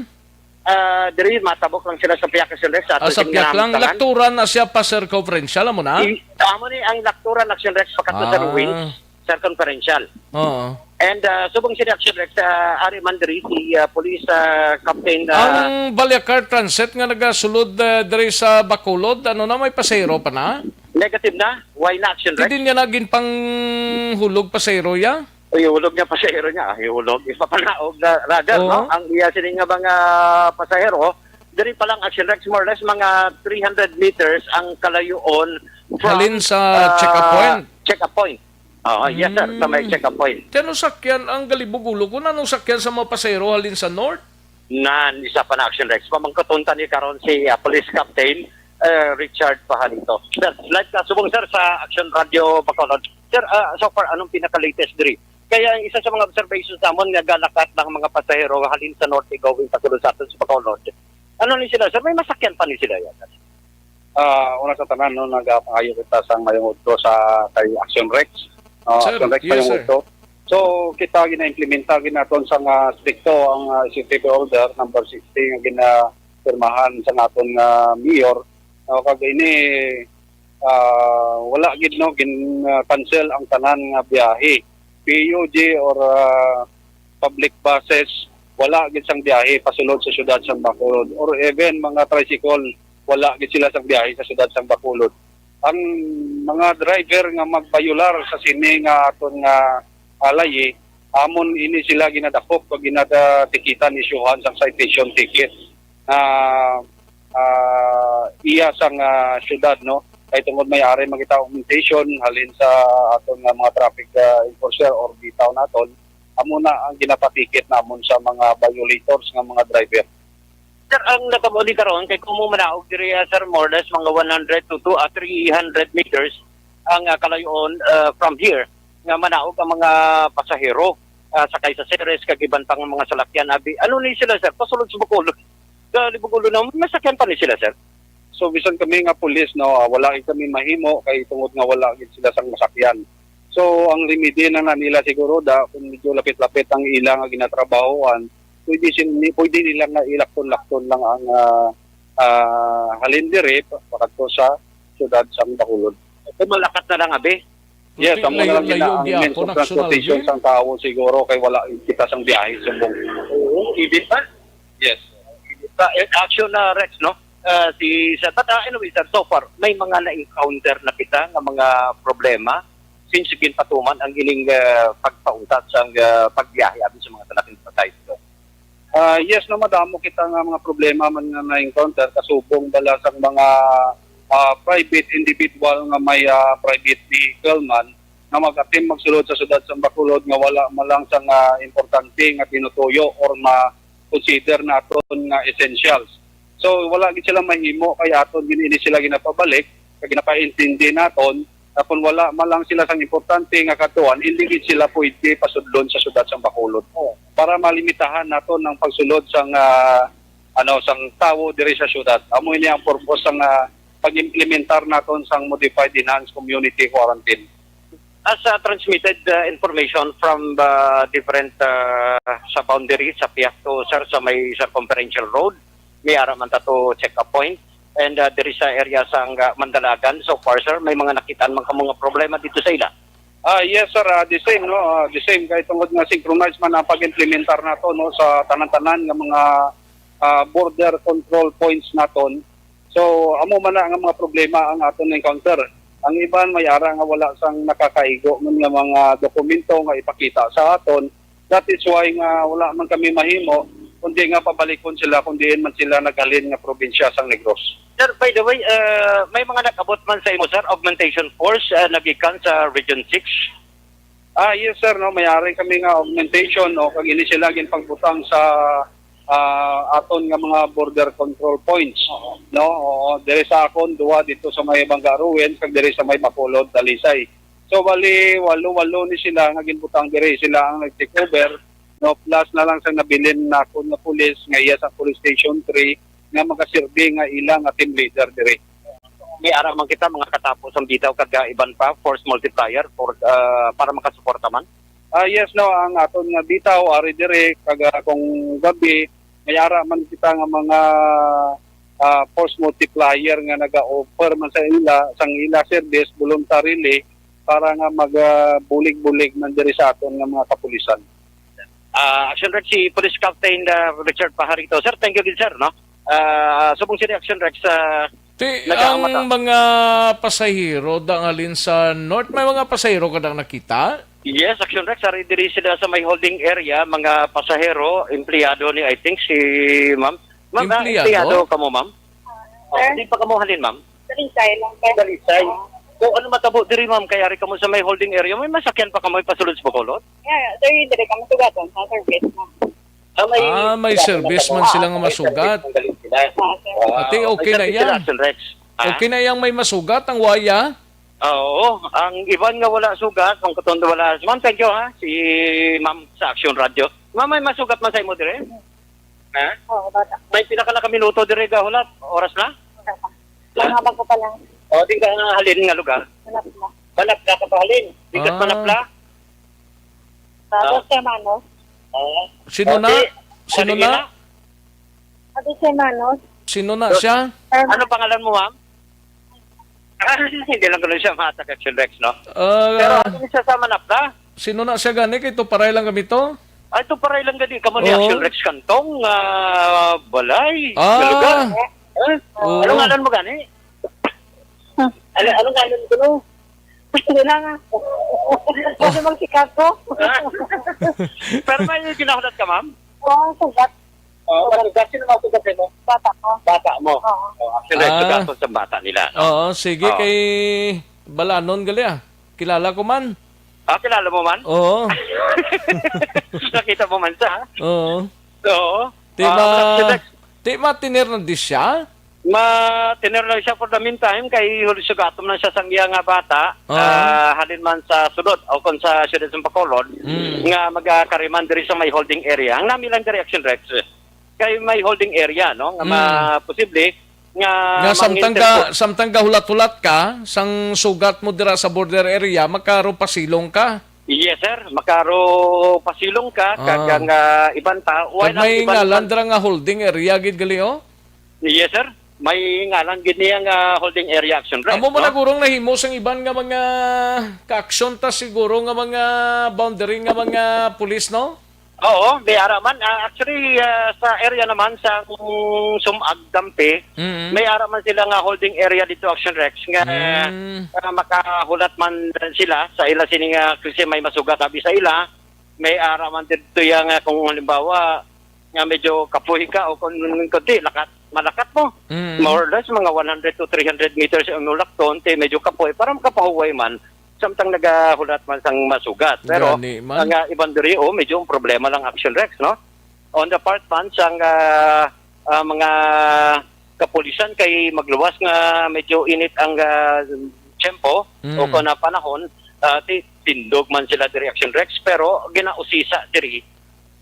diri matabok lang sila sa Piak Action Rex Sa piyak lang, lakturan na siya pa circumferential mo na? Amo ni ang lakturan Action Rex pakadto sa Ruins circumferential. Oo. And subong si Action Rex Ari Mandri si police captain Ang Balyacar Transit nga nagasulod diri sa Bacolod, ano na may pasayro pa na? negative na why na Action Rex Hindi niya naging pang hulog pasayro ya? ihulog niya pasahero niya ihulog ipapanaog na radar Oo. no ang iya sini nga mga pasahero diri pa lang Action Rex more or less mga 300 meters ang kalayoon from Halin sa check-up point? Check-up point. Yes sir, sa may check-up point. Kano sakyan ang Galibugulo? Kung anong sakyan sa mga pasayro halin sa North? Nan isa pa na Action Rex pamangkatuntan ni karon si police captain Richard Pajarito. Sir, live ka subong sir sa Action Radio Bacolod. Sir, so far anong pinaka-latest diri? Kaya isa sa mga observations namon nga galakat ng mga pasahero halin sa north going pasulod sa aton sa Bacolod. Ano ni sila sir? May masakyan pa ni sila yan. Una sa tanan no nagapangayo kita sa mayong udto sa kay Action Rex. Sir, Action Rex yes, mayong sir. udto. So kita gina-implementa ginaton sa stricto ang executive order number 60 nga ginapirmahan sa naton nga mayor. Kag ini wala gid no cancel ang tanan nga biyahe. PUG or public buses wala gid sang biyahe pasulod sa syudad sang Bacolod or even mga tricycle wala gid sila sang biyahe sa syudad sang Bacolod. Ang mga driver nga magbayular sa sini nga aton nga alay amon ini sila ginadakop pag ginadatikitan isyuhan sang citation ticket iya sang syudad no kay tungod may ari makita augmentation halin sa aton nga mga traffic enforcer or bitaw naton amo na ang ginapatikit namon sa mga violators nga mga driver. Sir, ang nakabuli karon kay kung mo manaog diri sir more or less mga 100 to 300 meters ang kalayoon from here nga manaog ang mga pasahero sakay sa Ceres kag iban pang mga salakyan abi. Ano ni sila sir? Pasulod sa Bacolod. Galibugulo na may sakyan pa ni sila sir. So bisan kami nga pulis no wala kami mahimo kay tungod nga wala gid sila sang masakyan. So ang remedy na nila siguro kung medyo lapit-lapit ang ilang nga ginatrabahoan pwede nila nga ilakton-lakton lang ang halin dire pakadto sa syudad sang Bacolod. Kung malakat na lang abi. Yes, amo na lang gina ang means of transportation sang tao siguro kay wala kita sang biyahe sumbong. Oo, ibig pa. Yes. Action na Rex no. Si sa anyway sir, so far may mga na-encounter na kita nga mga problema since ginpatuman ang ining pagpauntat sa pagbiyahe abi sa mga salaking patay. Yes na madamo kita nga mga problema man nga na-encounter kasubong bala sa mga private individual nga may private vehicle man nga mag-attempt magsulod sa syudad sa Bacolod nga wala malang sa importante nga tinutuyo or ma-consider naton nga essentials. So wala gid sila mahimo kay aton gini sila ginapabalik kag ginapaintindi naton tapon wala malang sila sang importante nga katuan hindi gid sila pwede pasudlon sa syudad sang Bacolod para malimitahan naton ang pagsulod sang sang tawo diri sa syudad. Amo ini ang purpose sang pag-implementar naton sang modified enhanced community quarantine. As transmitted information from different sa boundary sa Piakto sir sa may circumferential road may araman tato check-up point and there is sa area sa Mandalagan so far sir may mga nakitaan mga problema dito sa ila. Yes sir, the same no, the same kay tungod nga synchronize man ang pag-implementar nato no sa tanan-tanan nga mga border control points naton. So amo man na nga mga problema ang aton encounter. Ang iban may ara nga wala sang nakakaigo ng mga dokumento nga ipakita sa aton. That is why nga wala man kami mahimo kundi nga pabalikon sila kundi man sila naghalin nga probinsya sang Negros. Sir, by the way, may mga nag-abot man sa imo, sir, augmentation force nagikan sa Region 6? Yes sir, no, mayari kami nga augmentation no, kag ini sila gin pagbutang sa aton nga mga border control points. No, diri sa akon duwa dito sa may Bangaruwen kag diri sa may Bacolod, Dalisay. So bali walo ni sila nga ginbutang diri, sila ang nag-take over. No, plus na lang sa nabilin na ako na pulis nga iya sa Police Station 3 nga magasilbi nga ilang nga team leader diri. May ara man kita mga katapos ang bitaw kag iban pa force multiplier for para makasuporta man. Yes no, ang aton nga bitaw ari diri kag kung gabi may ara man kita nga mga force multiplier nga naga-offer man sa ila service voluntarily para nga magbulig-bulig man diri sa aton nga mga kapulisan. Action Rex si Police Captain Richard Pajarito. Sir, thank you good sir, no? Subong si Action Rex ang mga pasahero dangalin sa North, may mga pasahero ka dang nakita? Yes, Action Rex, ari diri sila sa may holding area, mga pasahero, empleyado ni I think si ma'am. Ma'am, empleyado ka mo, ma'am? Hindi pa ka mo halin, ma'am? Dalisay lang. Dalisay. So, ano matabo diri, ma'am? Kaya rin ka mo sa may holding area, may masakyan pa ka mo ipasulod sa Bacolod? Diri ka masugaton sa service mo. May service man sila nga masugat. Ate, okay na yan. Okay na yang may masugat ang waya? Oo, ang iban nga wala sugat, ang katondo wala. Ma'am, thank you ha, si ma'am sa Action Radio. Ma'am, may masugat man sa imo dire? Ha? Oo, bata. May pinakala ka minuto dire gahulat, oras na? Habang ko pa lang. O, di ka nga halin nga lugar? Manapla. Manapla ka pa halin? Di ka manapla? Tapos kay Manos. Sino na? Sino na? Tapos kay Manos. Sino na siya? Ano pangalan mo, ma'am? Hindi lang ko siya matak Action Rex, no? Pero ano siya sa Manapla? Sino na siya gani? Ito paray lang kami to? Ito paray lang gani. Kamo ni Action Rex Kantong, balay, lugar. Anong ngalan mo gani? Anong ngalan ko, no? Hindi na nga. Kasi magsikat ko. Pero may ginahulat ka, ma'am? Oo, sugat. Masugat. Sino masugat mo? Bata ko. Bata mo? Action Rex, sugat sa bata nila. Oo, sige kay Balanon gali ah. Kilala ko man. Kilala mo man? Oo. Nakita mo man siya, ha? Oo. Oo. Di matinir na di siya? Tinir lang siya for the meantime kay sugatom na siya sang iya nga bata halin man sa sulod o kung sa siyudad sa Bacolod nga magkariman diri sa may holding area. Ang namin lang direction Rex kay may holding area no nga posible nga samtang hulat-hulat ka sang sugat mo dira sa border area makaro pasilong ka. Yes sir, makaro pasilong ka kag nga iban ta may ngalan dira nga holding area gid gali oh. Yes sir. May ngalan gid niya nga holding area Action Rex. Amo man nagurong nahimo sang iban nga mga ka-action ta siguro nga mga boundary nga mga pulis no? Oo, may ara man. Actually, sa area naman sa Sumag Dampi, may ara man sila nga holding area dito Action Rex nga makahulat man sila sa ila sini nga kasi may masugat abi sa ila. May ara man dito yang kung halimbawa nga medyo kapuhi ka o kung kunti malakat mo. More or less mga 100 to 300 meters ang ulakton, medyo kapoy para makapahuway man samtang nagahulat man sang masugat. Pero ang ibang diri medyo problema lang Action Rex, no? On the part man sang mga kapulisan kay magluwas nga medyo init ang tempo o kung na panahon, tindog man sila diri Action Rex pero ginausisa diri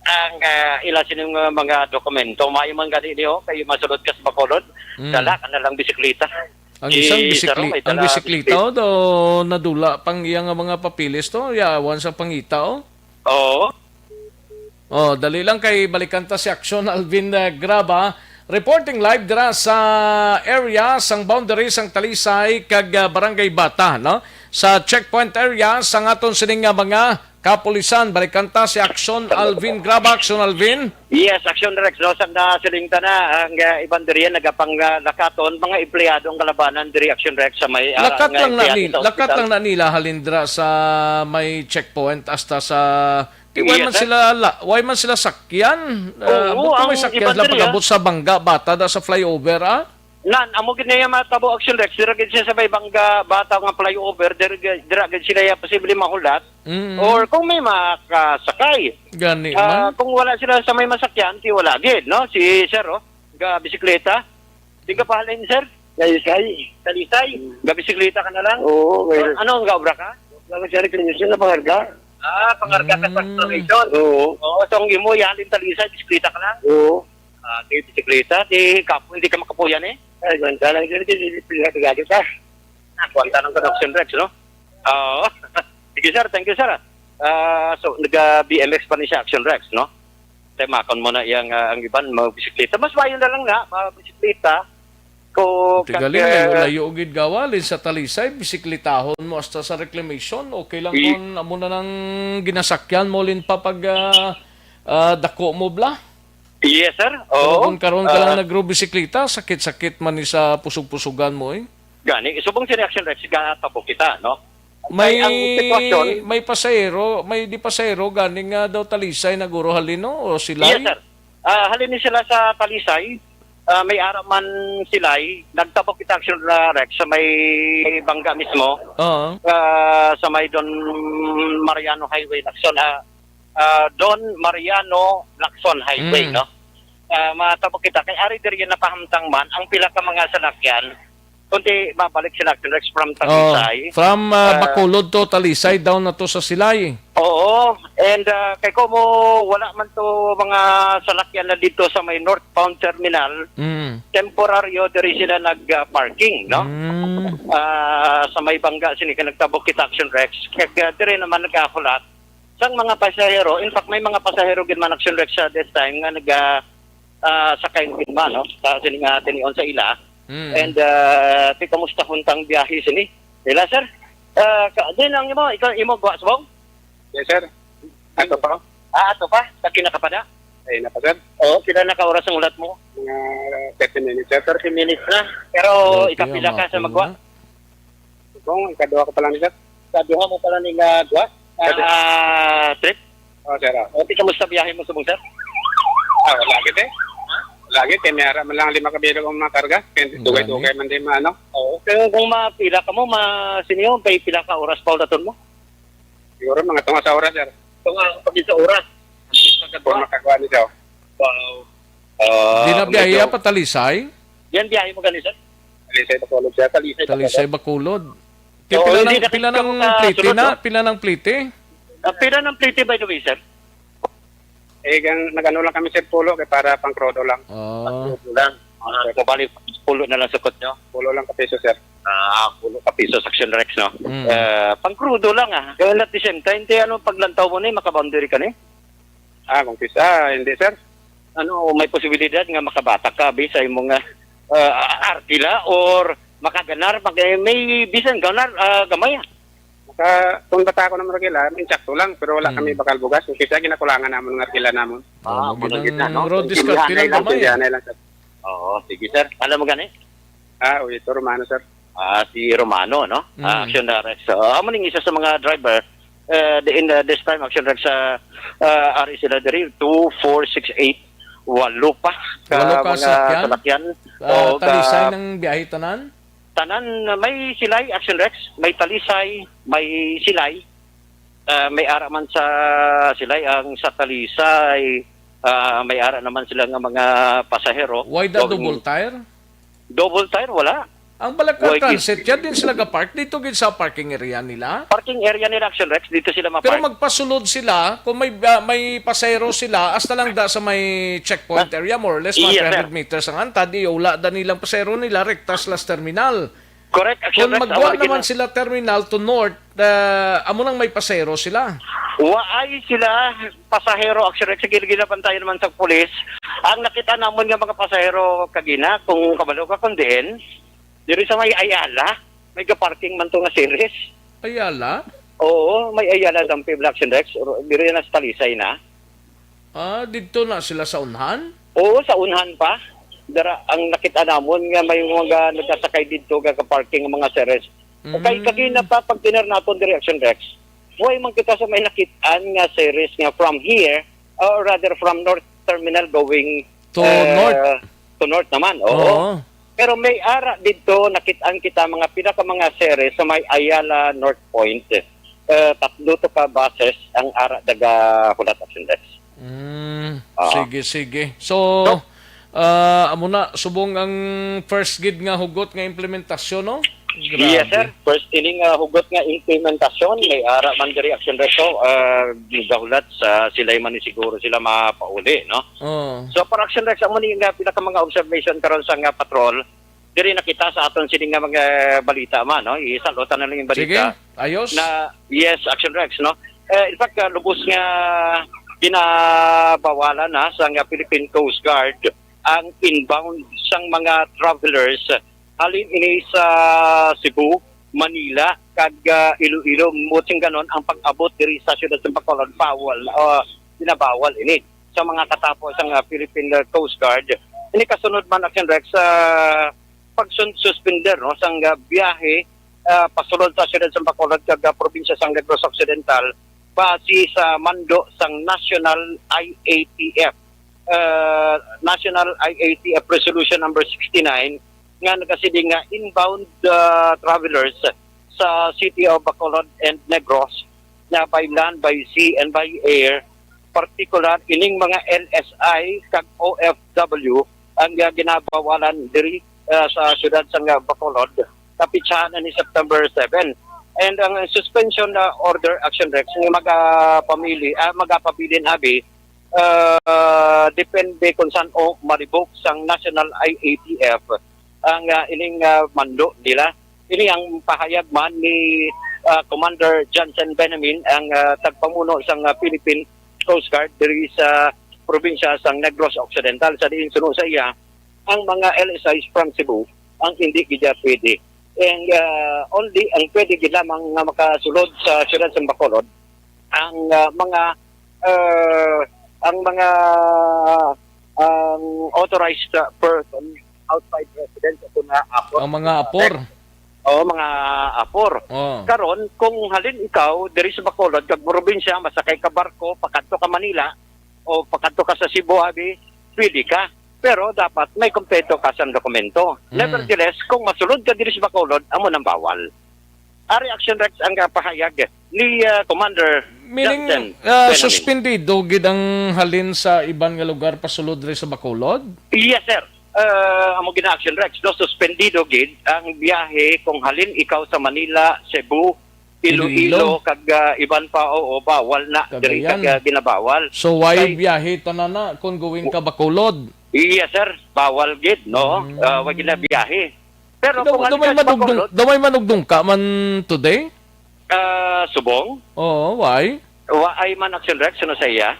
ang ila sining mga dokumento may man gani niyo kay masulod ka sa Bacolod dala ka na lang bisikleta ang isang bisikleta do nadula pang iyang mga papilis to yawan sa pangita dali lang kay balikan ta si Action Alvin Graba reporting live dira sa area sang boundary sang Talisay kag Barangay Bata no sa checkpoint area sa ngaton sining nga mga kapulisan. Balikanta si Action Alvin Graba. Action Alvin. Yes, Action Rex. No, sa silingta na ang ibang diri nagapang lakaton mga empleyado ang kalabanan diri Action Rex sa may Lakat lang na nila halindra sa may checkpoint hasta sa why man sila sakyan? ang may sakyan iba sila diri, pag-abot sa bangga bata da sa flyover amo gid niya matabo Action Rex dira gid siya sa may bangga bata nga flyover dira gid sila ya posible mahulat or kung may makasakay. Gani man. Kung wala sila sa may masakyan, ti wala gid, no? Si Sir, ga bisikleta. Di ka pahalin, Sir? Talisay. Ga bisikleta ka na lang? Oo. Ano ang gaobra ka? Nagkari kanya na pangarga. Pangarga ka sa station. Oo. So ang imo yalin talisay, bisikleta ka lang? Oo. Di bisikleta, di kapo, hindi ka makapuyan eh. Ay, ganda lang dito. Pinagagado ka. Kwanta ng Action Rex, no? Oo. Sige, Sir. Thank you, Sir. So, nag-BMX pa ni siya, Action Rex, no? Temakon mo na ang iban, mag-bisikleta. Mas bayo na lang na, mag-bisikleta. Tigaling na layo gid gawalin sa Talisay, bisikletahon mo hasta sa reclamation. Okay lang kung amo na nang ginasakyan mo lin pa pag dako mo bla. Yes, sir. Oo. Kung karon ka lang nagro-bisikleta, sakit-sakit man ni sa pusog-pusugan mo eh. Gani, subong si Action Rex, gatabo kita, no? May ang sitwasyon, may di pasahero ganing nga daw Talisay naguro halino o sila. yes, sir. Halin sila sa Talisay. May araw man sila'y nagtabok kita Action Rex sa may bangga mismo. Oo. Sa may Don Mariano Highway, Lacson. Don Mariano Lacson Highway, no? Matabok kita. Kay ari diri na pahamtang man ang pila ka mga salakyan. Kunti babalik sila Action Rex from Talisay. From Bacolod to Talisay down na to sa Silay. Oo. And kay ko mo wala man to mga salakyan na dito sa may northbound terminal. Temporaryo diri sila nag-parking, no? Sa may bangga sini ka nagtabok kita Action Rex. Kaya diri naman nagkakulat sang mga pasahero. In fact may mga pasahero gid man Action Rex sa this time nga sakay gid man, no? Sa sini nga tinion sa ila. And kamusta huntang biyahe sini? Ila, sir? Din ang imo gawa subong? Yes, sir. Ato pa? Ato pa? Sa kinakapada? Ay, na pa, sir. Oo, pila na ka oras ang ulat mo? Mga 30 minutes, sir. 30 minutes na. Pero ikapila ka sa magwa? Kung ikaduha ko pa lang, sir. Kaduha mo pala ning gawa? Trip? Oo, sir. O, kamusta biyahe mo subong, sir? Lagi, lagi, tiniyara man lang 5 kabilo kong mga karga. Dugay-dugay man din maano. Oo. Pero kung mapila ka mo, siniyo, pila ka oras pa ulaton mo? Siguro mga tunga sa oras, sir. Tunga sa oras? Kung makagawa niyo. Wow. Di na biyahe pa Talisay? Yan biyahe mo ganun, sir? Talisay Bacolod, sir. Talisay Bacolod. Pila ng plite na? Pila ng plite? Pila ng plite by the way, sir? Nag-ano lang kami sa pulo para pang krodo lang. Pulo lang. Mabalik, pulo na lang sukot nyo. Pulo lang kapiso, sir. Pulo kapiso sa Action Rex, no? Pang crudo lang, Kaya at the same time, paglantaw mo na makaboundary ka na Kung hindi, sir. May posibilidad nga makabatak ka, bisa yung mga arkila or makaganar, may bisan ganar, gamay, Kung bata ko naman kila, insakto lang, pero wala kami bakal bugas. Kasi ginakulangan naman ng arkila namin. Road discard lang kamay. Oo, sige, sir. Alam mo gani? Ito Romano, sir. Si Romano, no? Action Rex. Amo ning isa sa mga driver in this time Action Rex ari sila diri 2, 4, 6, 8 walo pa mga salakyan. Talisay ng biyahe tanan? Tanan, may Silay, Action Rex, may Talisay, may Silay, may ara man sa Silay, ang sa Talisay, may ara naman sila ng mga pasahero. Why the double tire? Double tire, wala. Ang Balacan Transit, yan din sila ga-park dito gid sa parking area nila. Parking area nila Action Rex, dito sila ma-park. Pero magpasulod sila, kung may pasahero sila, hasta lang da sa may checkpoint area, more or less, mga 300 meters ang antad, iula da nilang pasahero nila, rektas las terminal. Correct, Action Kung Rex. magwa naman sila terminal to north, amo nang may pasahero sila. Waay sila, pasahero, Action Rex, sa gilgilapan tayo naman sa pulis. Ang nakita naman nga mga pasahero kagina, kung kabalo ka kung din, diri sa may Ayala, may ka-parking man to nga series. Ayala? Oo, may Ayala Dam People Action Rex. Diri na sa Talisay na. Dito na sila sa unhan? Oo, sa unhan pa. Dara, ang nakita namon nga may mga nagkasakay dito parking ng mga series. Okay, kagina pa pag tiner naton diri Action Rex. Huwag man kita sa may nakitaan nga series nga from here, or rather from North Terminal going To North? To North naman, oo. Pero may ara dito, nakitaan kita mga mga series sa may Ayala North Point. Tatlo to ka buses ang ara daga Hulat Action Rex. Sige. So, amo na, subong ang first gid nga hugot nga implementasyon, no? Grabe. Yes, sir. First ining hugot nga implementasyon, may ara man diri Action Rex. So, gigahulat sa sila man siguro sila mapauli, no? So, para Action Rex, amo ni nga mga observation karon sa nga patrol, diri nakita sa aton sini nga mga balita man, no? Isalutan na lang yung balita. Sige, ayos. Na, yes, Action Rex, no? In fact, lubos nga ginabawalan na sa nga Philippine Coast Guard ang inbound sang mga travelers halin ini sa Cebu, Manila, kag Iloilo. Muting ganon ang pag-abot diri sa siyudad sa Bacolod, binabawal ini sa mga katapos ang Philippine Coast Guard. Ini kasunod man Action Rex sa pag-suspender, no, sang biyahe pasulod sa siyudad sa Bacolod kag probinsya sang Negros Occidental base sa mando sang National IATF Resolution number 69 nga nagasiding nga inbound travelers sa city of Bacolod and Negros na by land, by sea, and by air, particular ining mga LSI kag OFW ang ginabawalan diri sa siyudad sang Bacolod kapitsahan ni September 7. And ang suspension order Action Rex ng magapabilin abi depende kung saan o maribok sang National IATF ang ining mando nila. Ini ang pahayag man ni Commander Johnson Benamin, ang tagpamuno sang Philippine Coast Guard diri sa probinsya sang Negros Occidental. Sa diin sunod sa iya, ang mga LSIs from Cebu ang hindi gid pwede. And only ang pwede gid lamang nga makasulod sa siyudad sa Bacolod ang authorized person outside residence o na apor. Ang mga apor. Mga apor. Karon kung halin ikaw diri sa Bacolod kag probinsya masakay ka barko pakadto ka Manila o pakadto ka sa Cebu abi, pwede ka. Pero dapat may kompleto ka sa dokumento. Nevertheless, kung masulod ka diri sa Bacolod, amo nang bawal. Ari Action Rex ang pahayag ni Commander Meaning, suspendido gid ang halin sa ibang nga lugar pasulod diri sa Bacolod? Yes, sir. Amo gina Action Rex, suspendido gid ang biyahe kung halin ikaw sa Manila, Cebu, Iloilo, kag iban pa bawal na diri kag ginabawal. So why biyahe tanana kung going ka Bacolod? Yes, sir. Bawal gid, no? Wag na biyahe. Pero kung damay manugdong ka man today? Subong? Oo, why? Ay man Action Rex, ano sa iya?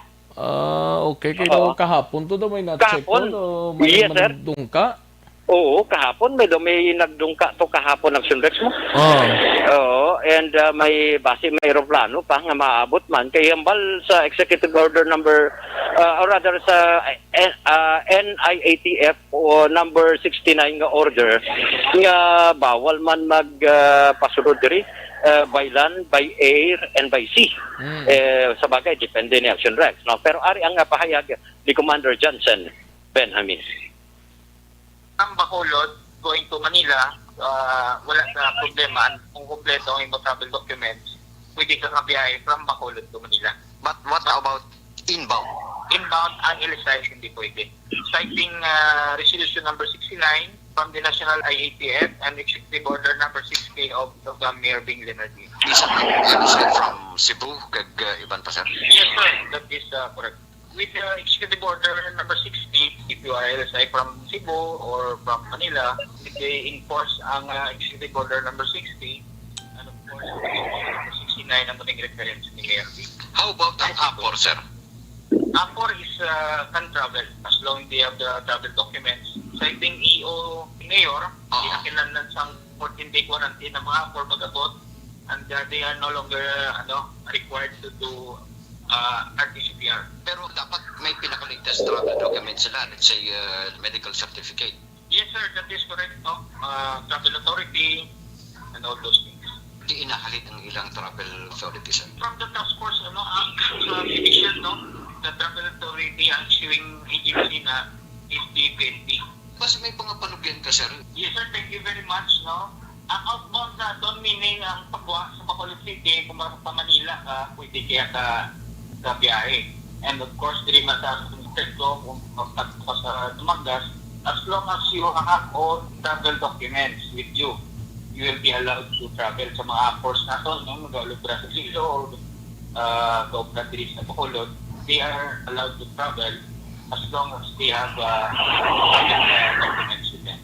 Okay. Kaya kahapon to may na-check kahapon? May Yes, sir. manugdong ka? Oo, kahapon may nagdungka to kahapon Action Rex mo. Oo, and may aeroplano pa nga maabot man kay ambal sa executive order number or rather sa NIATF o number 69 nga order nga bawal man pasulod diri by land, by air, and by sea. Sa bagay, depende ni Action Rex. No? Pero ari ang pahayag ni Commander Johnson Benjamin. Ang Bacolod, going to Manila, wala na problema. Kung kompleto ang iyong travel documents, pwede ka kabiyahe from Bacolod to Manila. But what about inbound? Inbound, ang LSI hindi pwede. Citing Resolution number 69 from the National IATF and Executive Order number 6K of Mayor Bing Leonardi. Isa from Cebu, kag iban pa, sir? Yes, sir. That is correct. With Executive Order number 60, if you are LSI from Cebu or from Manila, they enforce ang Executive Order number 60 and of course number 69 ang muling reference ni Mayor Bing. How about ang APOR, sir? APOR is can travel as long as they have the travel documents. Citing EO Mayor, kinakilanlan sang 14-day quarantine ng mga APOR pag-abot and they are no longer required to do RT-CPR. Pero dapat may pinakaligtas travel document sila, let's say medical certificate. Yes, sir, that is correct. No? Travel authority and all those things. Di inahalit ang ilang travel authorities. From the task force, ang division, the travel authority, ang issuing agency na is the PNP. Kasi may pangapanugyan ka, sir. Yes, sir, thank you very much. Ang outbound na doon, meaning ang pagbuha sa Bacolod City, kung pa Manila ka, pwede kaya ka biyahe. And of course, dili mataas kung ito, kung pagpagpo sa Dumagas, as long as you have all travel documents with you, you will be allowed to travel sa mga airports na ito, mag-alog Brasililo or Gaobra diri sa Bacolod. They are allowed to travel as long as they have travel documents with them.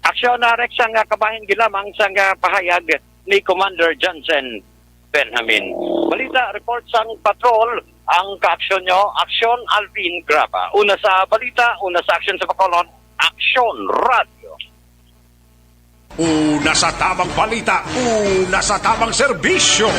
Aksyon na Rex ang kabahin gilamang sang pahayag ni Commander Johnson Benjamin. Balita report sang patrol ang kaaksyon nyo, Aksyon Alvin Graba. Una sa balita, una sa aksyon sa Bacolod, Aksyon Radio. Una sa tamang balita, una sa tamang serbisyo.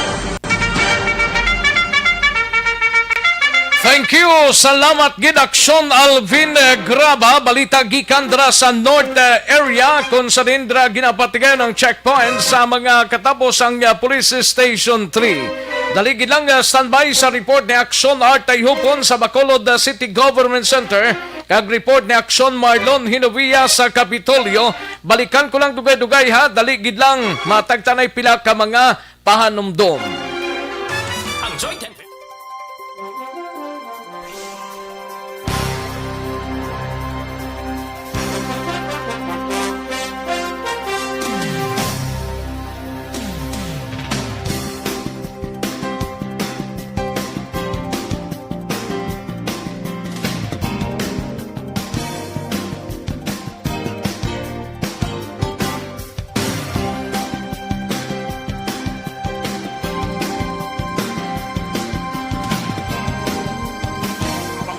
Thank you. Salamat gid Aksyon Alvin Graba. Balita gikan dra sa North area kung sa dindra ginapatigan ng checkpoint sa mga katapos ang Police Station 3. Daligid lang standby sa report ni Aksyon Artay Hupon sa Bacolod City Government Center kag report ni Aksyon Marlon Hinovia sa Kapitolyo. Balikan ko lang dugay-dugay ha. Daligid lang matagtanay pila ka mga pahanumdom. Ang Joint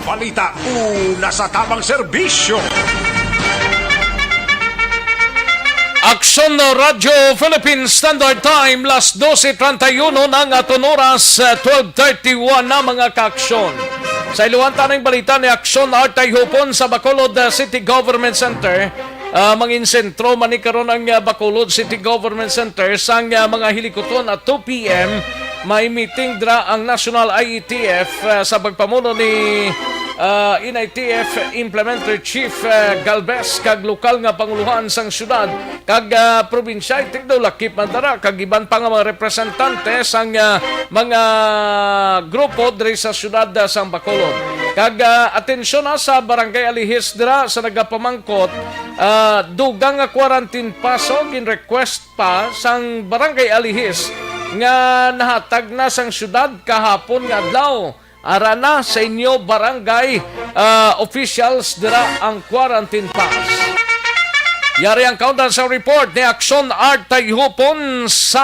balita, una sa tamang serbisyo. Aksyon Radio Philippine Standard Time, las 12:31 ng aton oras, 12:31 na mga kaaksyon. Sa iluwanta ng balita ni Aksyon Artay Hupon sa Bacolod City Government Center, mangin sentro manikaroon ang Bacolod City Government Center sang mga hilikoton at 2 p.m. May meeting dra ang National IETF sa pagpamuno ni NITF Implementer Chief Galvez kag lokal nga panguluhan sang syudad kag probinsya itigdaw lakip mandara kag iban pa nga mga representante sang mga grupo diri sa syudad sang Bacolod. Kag atensyon na sa Barangay Alihis dira sa nagapamangkot dugang nga quarantine paso gin request pa sang Barangay Alihis nga nahatag na sang syudad kahapon nga adlaw. Ara na sa inyo barangay officials dira ang quarantine pass. Yari ang countdown sa report ni Aksyon Art Tayhupon sa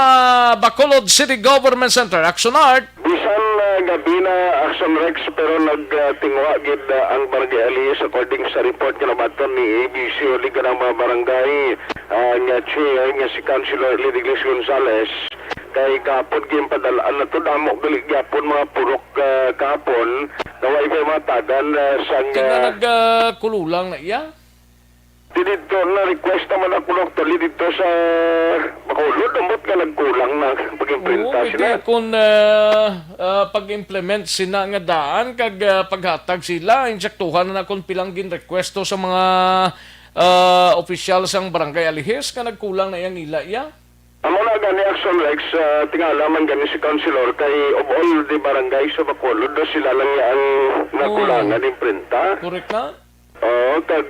Bacolod City Government Center. Aksyon Art. Bisan gabi na Aksyon Rex pero nagtingwa gid ang Barangay Alihis according sa report nga nabaton ni ABC o liga ng mga barangay nga chair nga si Councilor Lidiglis Gonzales. Kay kapon gyud padalaan na to damo gali gyapon mga purok kapon naway may matadan sang nagkululang na iya. Dito na request naman ako doktor dito sa Bacolod amot ka nagkulang na pag-implementa sila. Kung pag-implement sina nga daan kag paghatag sila insektuhan na kung pilang gin requesto sa mga opisyal sang Barangay Alihis nga nagkulang na yang ila iya. Amo na gani Action Rex, tingala man gani si Councilor kay of all the barangay sa Bacolod sila lang ang nakulangan ng printa. Correct na? Oo, kag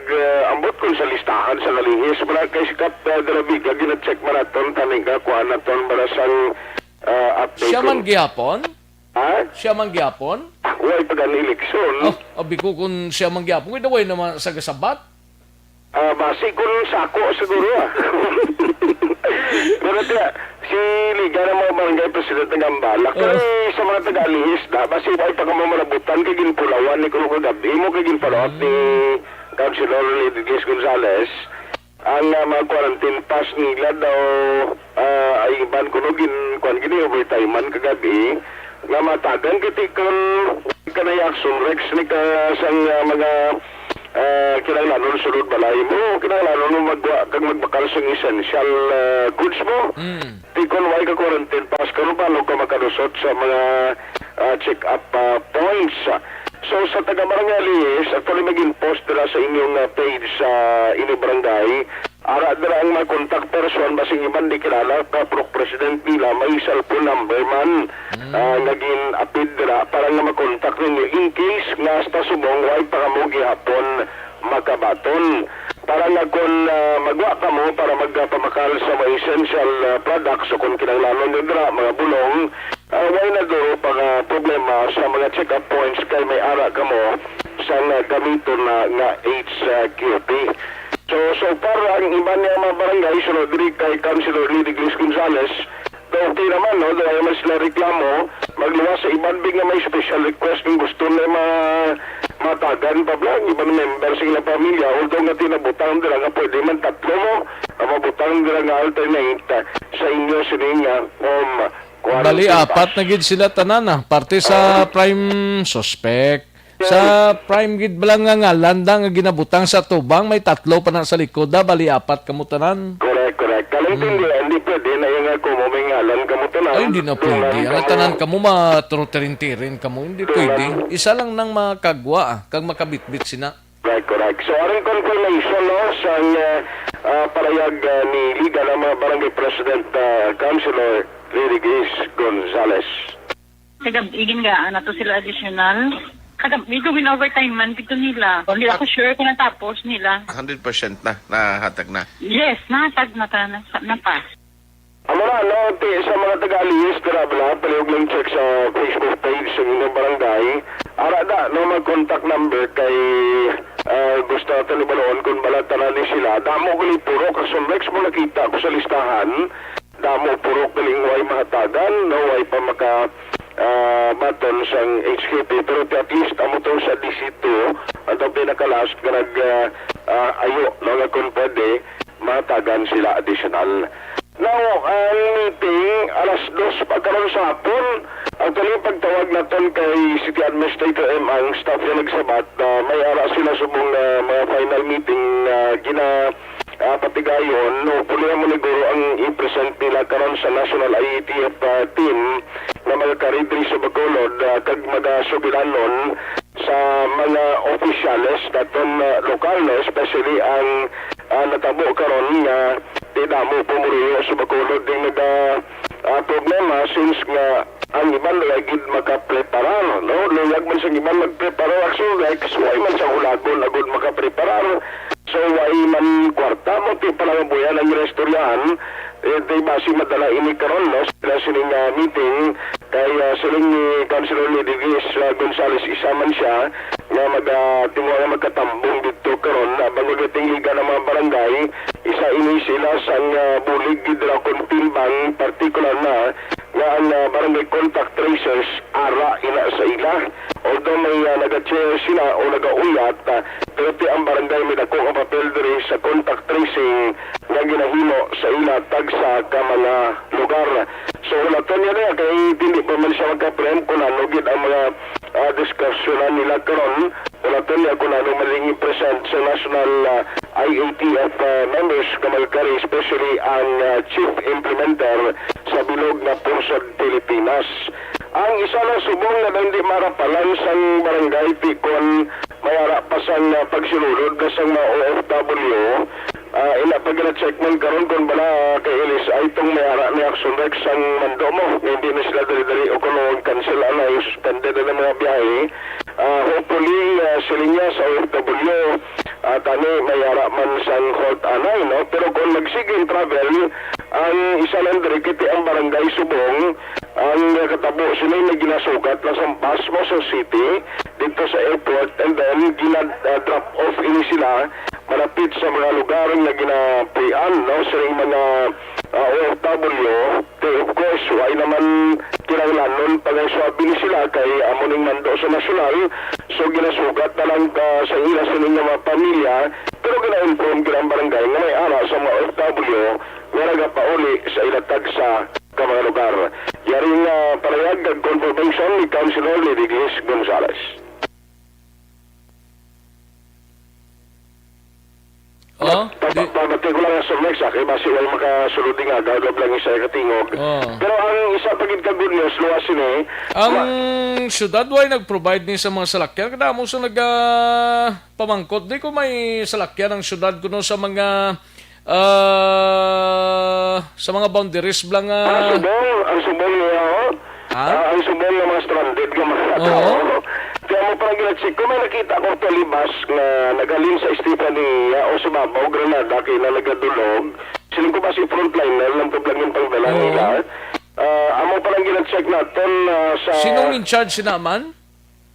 ambot kun sa listahan sa Alihis para kay si Kap Darabiga gina-check maraton taning ka kuan naton para sang update. Siya man gihapon? Ha? Siya man gihapon? Way pa gani eleksyon. Abi ko kung siya man gihapon, kaya way naman sa gasabat? Basi kun sako siguro Pero si Liga na mga barangay president ng Gambala kung sa mga taga-alihis na basi ay pagkamamalabutan kay ginpulawan ni Kulo Kagabi mo kay ginpalawat ni Councilor Lidiglis Gonzales ang mga quarantine pass nila daw iban kuno kuan gini overtime man kagabi nga matagan kiti kon kanay action Rex ni ka sang mga kinahanglan sulod balay mo, kinahanglan magwa kag magbakal sa essential goods mo. Tikon way ka quarantine pass karon ba ka makalusot sa mga check-up points. So sa taga Marangalis, actually mag-post dira sa inyong page sa inyong barangay, ara dira ang mga contact person basing iban di kilala ka president nila may cellphone number man naging apid dira para nga makontak ninyo in case nga sa subong way para mo gihapon makabaton para nga kung magwa ka mo para magpamakal sa mga essential products so kung kinanglanon nyo dira mga bulong way na duro pang problema sa mga check-up points kay may ara ka mo sa gamito na nga HQP. So far, ang iba niya mga barangay, sunod rin kay Councilor Lidy Glis Gonzales, okay naman, no? Dahil naman sila reklamo, magluwas sa ibang big na may special request kung gusto na matagan pa blang, ibang member sa ilang pamilya, although nga tinabutang nila nga pwede man tatlo mo, mabutang nila nga alternate sa inyo sininga Bali, apat na gid sila tanan parte sa prime suspect. Sa prime gid bala nga landang nga ginabutang sa tubang may tatlo pa na sa likod bali apat kamutanan. Correct. Hindi pwede na yung kumamingalan kamutanan. Ay, hindi na pwede. Ang tanan kamo matruterin-tirin kamo, hindi pwede. Isa lang nang makagwa kag makabitbit sina. Correct. So, aring confirmation no, sa parayag ni Liga ng mga Barangay President Councilor Lidy Glis Gonzales. Igin nga, to sila additional. Dito overtime man, dito nila. Hindi ako sure kung natapos nila. 100% na, nahatag na. Yes, nahatag na pass. Amara, no, sa mga taga-aliyis, karabla, palihog lang check sa Facebook page sa inyong barangay. Arada, no, mag-contact number kay Gustavo Talibanoon kung balatanan ni sila. Damo gali puro, kasunrex mo nakita ko sa listahan. Damo puro galing way mahatagan, no, way pa baton sang HQP, pero at least amo to sa DC2 at ang pinakalas kanag ayo no nga kung pwede matagan sila additional. Now, ang meeting alas 2 pagkaroon sa hapon ang pagtawag naton kay City Administrator M ang staff na nagsabat may ara sila subong mga final meeting patigayon, hopefully mo niguro ang i-present nila karon sa National IETF team na magkaridri sa Bacolod kag magasubilanon sa mga opisyales daton lokal, no? Especially ang natabo karon nga tinamo pumuriyo sa Bacolod ding problema since nga ang iban lagid makapreparar, no? Luyag man sa iban magpreparar actually like suway man sa hulagon agud makapreparar. So, ay man kwarta mo, ti palang buyan ang restoryahan, di basi madala ini karon, no? Sila sining meeting, kaya siling ni Councilor Lidy Glis Gonzales, isa man siya, nga magkatambong dito karon, bagagating liga ng mga barangay, isa ini sila sang bulig gidra kontimbang, partikular na, nga ang barangay contact tracers, ara ina sa ila. Although may nag-chair sila o nag-uyat, pero ang barangay may dako ang papel diri sa contact tracing nga ginahimo sa ila tagsa ka mga lugar. So wala to niya kay hindi pa man siya magka-prem kung ano gid ang mga diskusyonan nila karon. Wala to niya kung ano maling present sa national IATF members kamalkari, especially ang chief implementer sa bilog na Pursod, Pilipinas. Ang isa na subong na hindi marapalan sang barangay tikon mayara pa sang pagsilulod kasang mga OFW ina pag na-check man karon kung bala kay Elis ay itong mayara ni Action Rex sang mando mo hindi na sila dali-dali o kung cancel na suspended na mga biyahe hopefully silinya sa OFW tani mayara man sang hold anay, no? Pero kung magsiging travel ang isa lang dirikiti ang barangay subong ang katabo sila na ginasukat na sa Pasmo sa city dito sa airport and then drop off ini sila malapit sa mga lugar na ginapuyan, no? Silang mga OFW of course ay naman kinanglanon pag-swabi sila kay amuning mando sa nasyonal so ginasukat na lang sa ila sa mga pamilya pero gina-inform ginang barangay nga may ara sa mga OFW nga wala nga pauli sa ilatag sa mga lugar. Yaring parayag kag confirmation ni Councilor Lidigis Gonzales. Pabatay ko lang sa Mexa kay basi wala makasulod nga dagab lang isa katingog. Pero ang isa pagid ka good news luwas ni ang syudad way nag-provide ni sa mga salakyan kada mo sa pamangkot di ko may salakyan ang syudad kuno sa mga boundaries blang ang subong niya ang subong ng mga stranded nga mga tao. Kaya mo parang ginatsik ko, may nakita ko talibas na nagalin sa Estefania o sa Babaw, Granada, kaya na nagadulog. Siling ko ba si frontliner, lang po lang yung pangdalang nila. Amo parang ginatsik natin sa... Sinong in charge sinaman?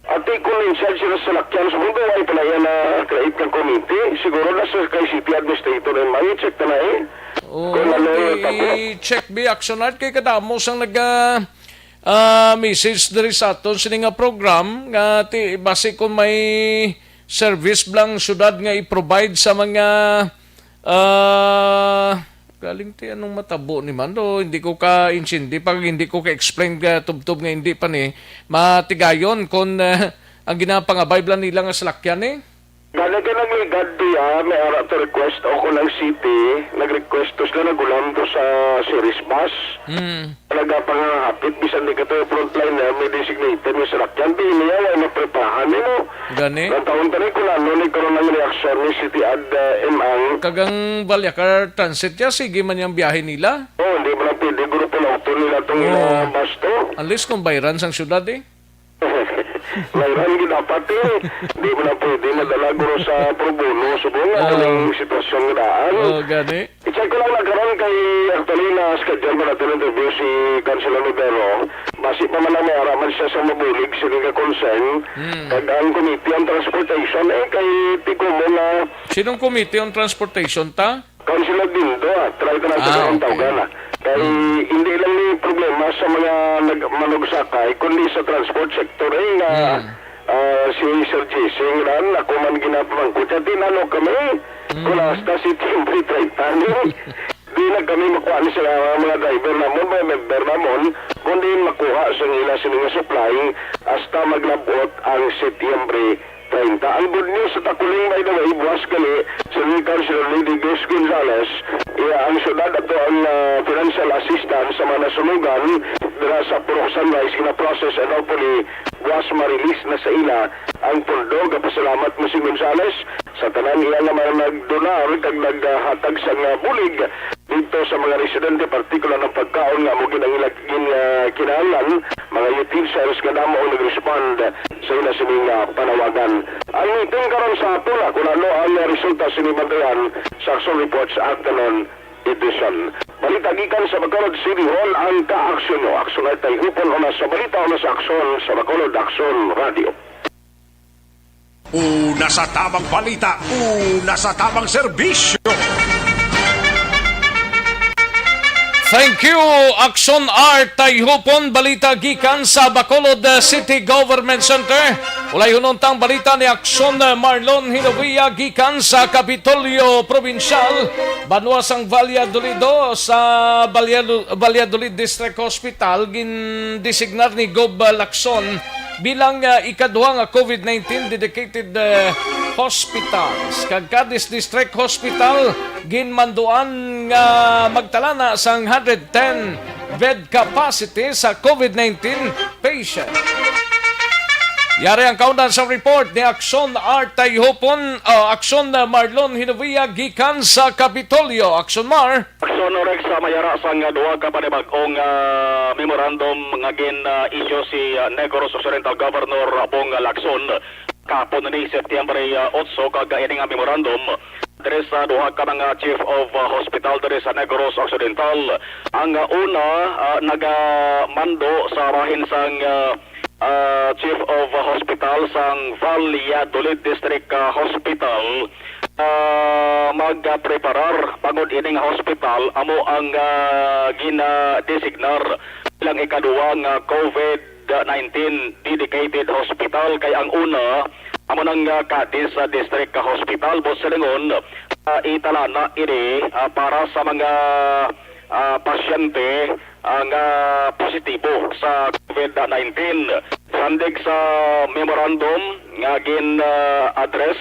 Ate, kung in charge sila sa lakyan sa mundo, ay pala yan na create ng committee. Siguro na sa kay city administrator rin, may check na i-check bi actionard kay kadamo sang message diri sa aton sini nga program nga base kung may service blang syudad nga i-provide sa mga galing ti anong matabo ni man do hindi ko ka insindi pag hindi ko ka-explain ka tubtob nga hindi pa ni matigayon kung ang ginapangabay blang nila nga salakyan Gana ka nagligad diya, may ara to request ako ng city, nag-request to sila nagulang to sa series bus. Nagapangahapit, bisan di ka to frontliner, may designated, may salakyan, di niya, ay naprepahan mo. Gani? Ang taon tani ko na, nung nagkaroon ng reaksyon ni City Ad Emang. Kagang Balyakar Transit ya, sige man yung biyahe nila? Hindi mo na pwede, grupo lang ito nila itong bus to. Unless kung bayran sang syudad Mayroon din dapat Hindi mo na pwede madala guro sa pro bono. Subong ang sitwasyon nga daan. Gani. I-check ko lang nagkaroon kay actually na schedule mo natin interview si Councilor Libero. Basi pa man ang may araman siya sa mabulig sila nga concern. Kag ang Committee on Transportation kay Tico mo na... Sinong Committee on Transportation ta? Councilor Dindo try ka natin ang tawagan Kaya hindi lang ni problema sa mga manugsakay, kundi sa transport sector si Sir Jising ran, ako man ginapamangkot. At tinalo kami, kung hasta si Timbre Traitani, di na kami makuha sa mga driver namon, mga member namon, kundi makuha sa nila sa mga supply, hasta maglabot ang Setyembre 30. Ang good news sa Takuling, by the way, buwas gali, sa Councilor Lidigis Gonzales, ang syudad ato ang financial assistance sa mga nasunugan dira sa Purok Sunrise kina-process and hopefully buwas ma-release na sa ila ang pondo. Kapasalamat mo si Gonzales sa tanan iya naman nagdonar kag naghatag sa bulig dito sa mga residente, partikular ng pagkaon nga mo kinahanglan, mga utensils nga damo ang nag-respond sa ila sa mga panawagan. Ang meeting karon sa aton kung ano ang resulta sinibatayan sa Action Reports Afternoon Edition. Balita gikan sa Bacolod City Hall ang ka-aksyon nyo. Aksyon ay tayo hupon o sa balita o sa aksyon sa Bacolod Aksyon Radio. Una sa tamang balita, una sa tamang serbisyo. Thank you, Action Art Tayhupon, balita gikan sa Bacolod City Government Center. Ulay hunontang balita ni Action Marlon Hinovia gikan sa Kapitolyo Provincial, Banuasang Valladolido sa Valladolid District Hospital gindesignar ni Gob Lacson bilang ikaduhang COVID-19 dedicated hospitals. Kagkadis District Hospital ginmanduan nga magtala na sang 110 bed capacity sa COVID-19 patient. Yari ang kaundan sa report ni Action Art Tayhupon, Action Marlon Hinovia gikan sa Kapitolyo. Action Mar. Action Rex sa mayara sang duha ka panibag-ong memorandum nga gin-issue si Negros Occidental Governor Bong Lacson kapon ni September 8 kag ini nga memorandum diri sa duha ka mga chief of hospital diri sa Negros Occidental. Ang una nagamando sa bahin sang Chief of Hospital sang Valladolid District Hospital magpreparar pagod ining hospital amo ang gina-designar bilang ikaduhang COVID-19 dedicated hospital. Kay ang una amo nang Cadiz District Hospital Bosalingon italana ini para sa mga pasyente nga positibo sa COVID-19. Sandig sa memorandum nga gin-address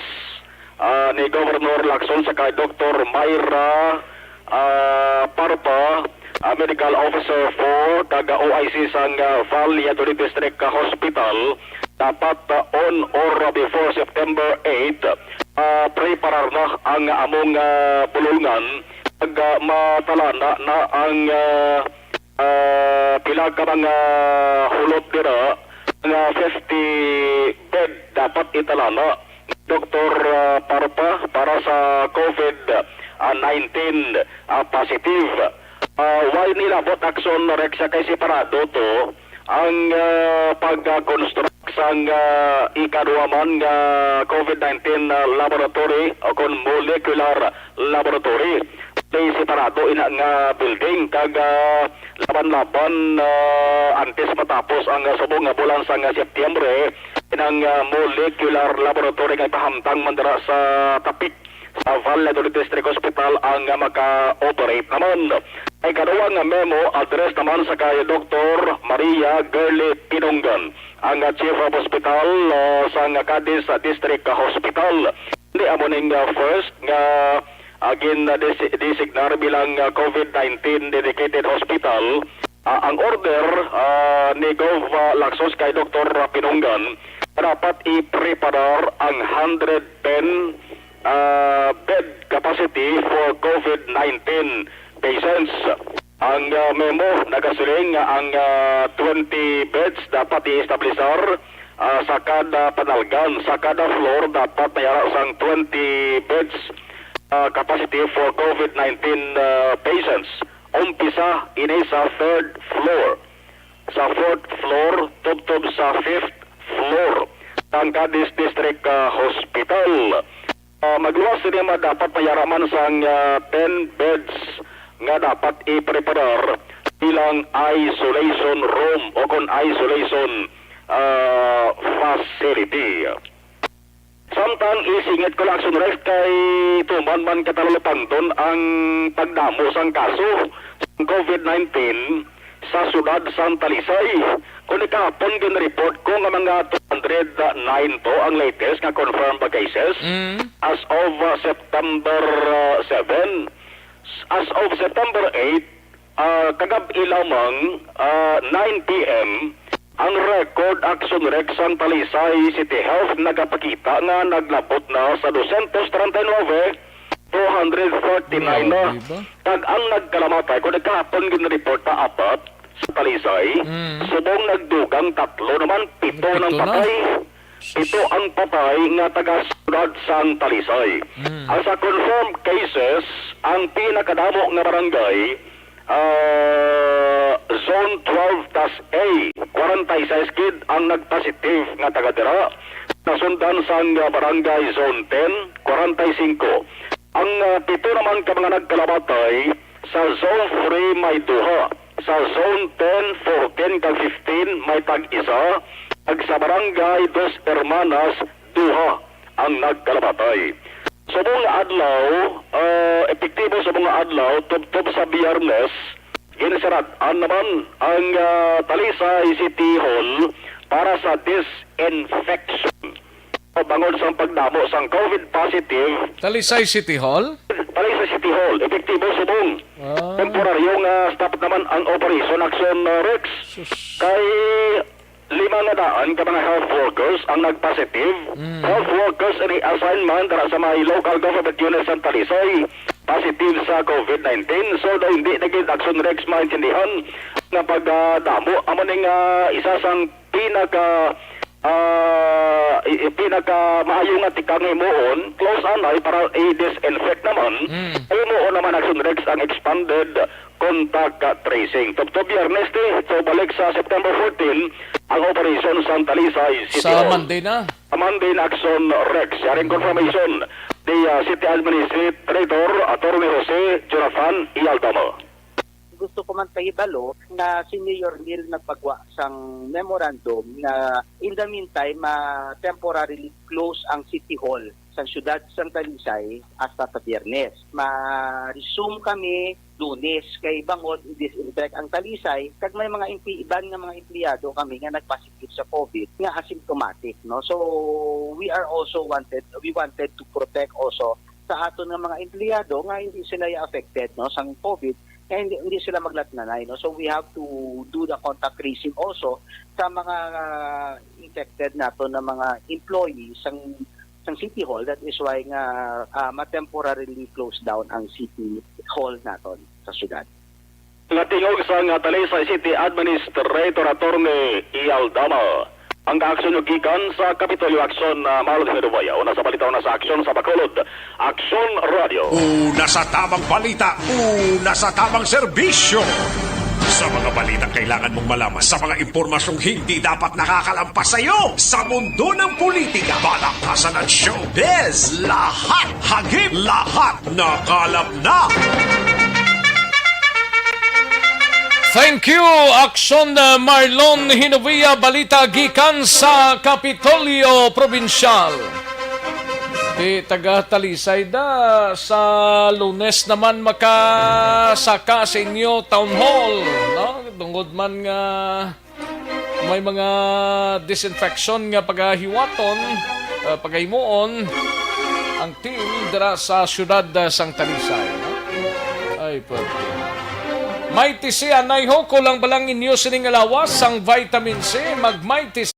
ni Governor Lacson sa kay Dr. Myra Parpa, Medical Officer 4 taga OIC sang Valladolid District Hospital, dapat on or before September 8 preparar na ang among bulungan pag matalana na ang pila ka mga hulot nila nga 50 bed dapat italana Dr. Parpa para sa COVID-19 positive. Why nilabot aksyon Rex kay separado to ang pag-construct sang ikaduaman nga COVID-19 laboratory o kon molecular laboratory. May separado ina nga building kag laban-laban antes matapos ang subong nga bulan sa Setyembre inang molecular laboratory nga pahamtang mandara sa Tapik sa Valladolid District Hospital ang maka-operate naman. Ay kaduwa nga memo address naman sa kay Dr. Maria Gerly Pinonggan, ang Chief of Hospital sa Cadiz District Hospital. Hindi amoning first nga again designar bilang COVID-19 dedicated hospital. Ang order ni Gov. Lacson kay Dr. Pinonggan dapat i-preparar ang 110 bed capacity for COVID-19 patients. Ang memo nagasuling ang 20 beds dapat i-establisar sa kada panalgan, sa kada floor dapat mayara sang 20 beds capacity for COVID-19 patients. Umpisa ini sa 3rd floor, sa 4th floor, tubtob sa 5th floor ng Cadiz District Hospital. Magluwas sinima dapat mayaraman sang 10 beds nga dapat i-preparar bilang isolation room o kon isolation facility. Samtang isingit ko Lacson Rex kay tuman man katalupangton ang pagdamo sang kaso sa COVID-19 sa sudad San Talisay. Kung ikapon gin-report ko nga mga 209 to ang latest nga confirmed cases as of September 7. As of September 8, kagabi lamang 9 p.m. ang record action Rex San Talisay City Health nagapakita nga naglabot na sa 239 249 na. Pag ang nagkalamatay, kung nagkahapon gin-report na 4 sa Talisay, subong nagdugang 3 naman, 7 ng patay. 7 ang patay nga taga-sudad San Talisay. Ang sa confirmed cases, ang pinakadamo nga barangay, Zone 12-A, 46 kid ang nagpositive nga taga-dira. Nasundan sang barangay Zone 10, 45. Ang 7 naman ka mga nagkalamatay, sa Zone 3 may 2. Sa Zone 10, 14, kag 15 may tag-isa. Ag sa barangay Dos Hermanas, 2 ang nagkalamatay. Sa mga adlaw, epektibo sa mga adlaw, tubtob sa Biyernes, ginisarad-an naman ang Talisay City Hall para sa disinfection. Bangod sa pagdamo sang COVID positive. Talisay City Hall? Talisay City Hall, epektibo subong. Temporaryong stop naman ang operation action Rex. Kay 5 na daan ka mga health workers ang nagpositive. Health workers ini assignment para sa mga local government units sa Talisay positive sa COVID-19. So daw hindi naging action Rex maintindihan na pagdamo amaning isa sang pinaka maayong nga tikang imuon, close anay para i-disinfect naman. Imuon naman action Rex ang expanded contact tracing. Tubtob Biyernes so balik sa September 14 ang operation sa Talisay City sa Hall. Monday na? Sa Monday na action Rex. Yaring confirmation ni City Administrator Atty. Jose Jonathan Ialdama. Gusto ko man pahibalo na si Mayor Neil nagpagwa sang memorandum na in the meantime temporarily close ang City Hall sa syudad ng Talisay hasta sa Biyernes. Ma-resume kami Lunes kay bangod i-disinfect ang Talisay kag may mga iban nga mga empleyado kami nga nagpositive sa COVID nga asymptomatic, no. So we wanted to protect also sa aton nga mga empleyado nga hindi sila affected, no, sang COVID, kaya hindi sila maglatnanay, no. So we have to do the contact tracing also sa mga infected nato na mga employees sang City Hall. That is why nga ma-temporarily close down ang City Hall naton sa syudad. Natingog sa nga Talisay City Administrator Attorney Ial Dama. Ang aksyon yung gikan sa Kapitolyo Aksyon na Marlon Hedovaya. Una sa balita, una sa aksyon sa Bacolod. Aksyon Radio. Una sa tamang balita, una sa tamang serbisyo. Sa mga balitang kailangan mong malaman, sa mga impormasyong hindi dapat nakakalampas sa iyo, sa mundo ng politika, balakasan at showbiz, lahat hagip, lahat nakalap na. Thank you, Aksyon Marlon Hinovia, balita gikan sa Kapitolyo Provincial. Di taga Talisay da sa Lunes naman makasaka sa inyo town hall, no? Tungod man nga may mga disinfection nga pagahiwaton, pagahimuon ang team dira sa syudad sang Talisay, no? Ay pwede. Mighty C, anay ho, kulang balang inyo sining alawas sang vitamin C, mag-Mighty C.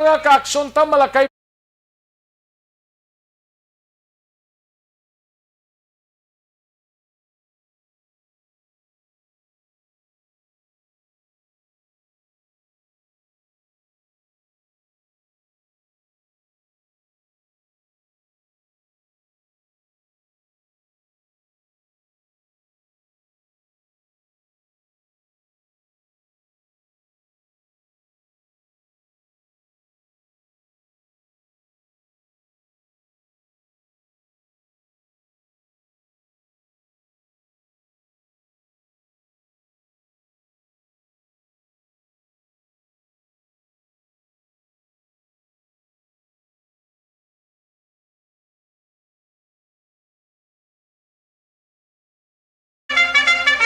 Mga ka-aksyon ta malakay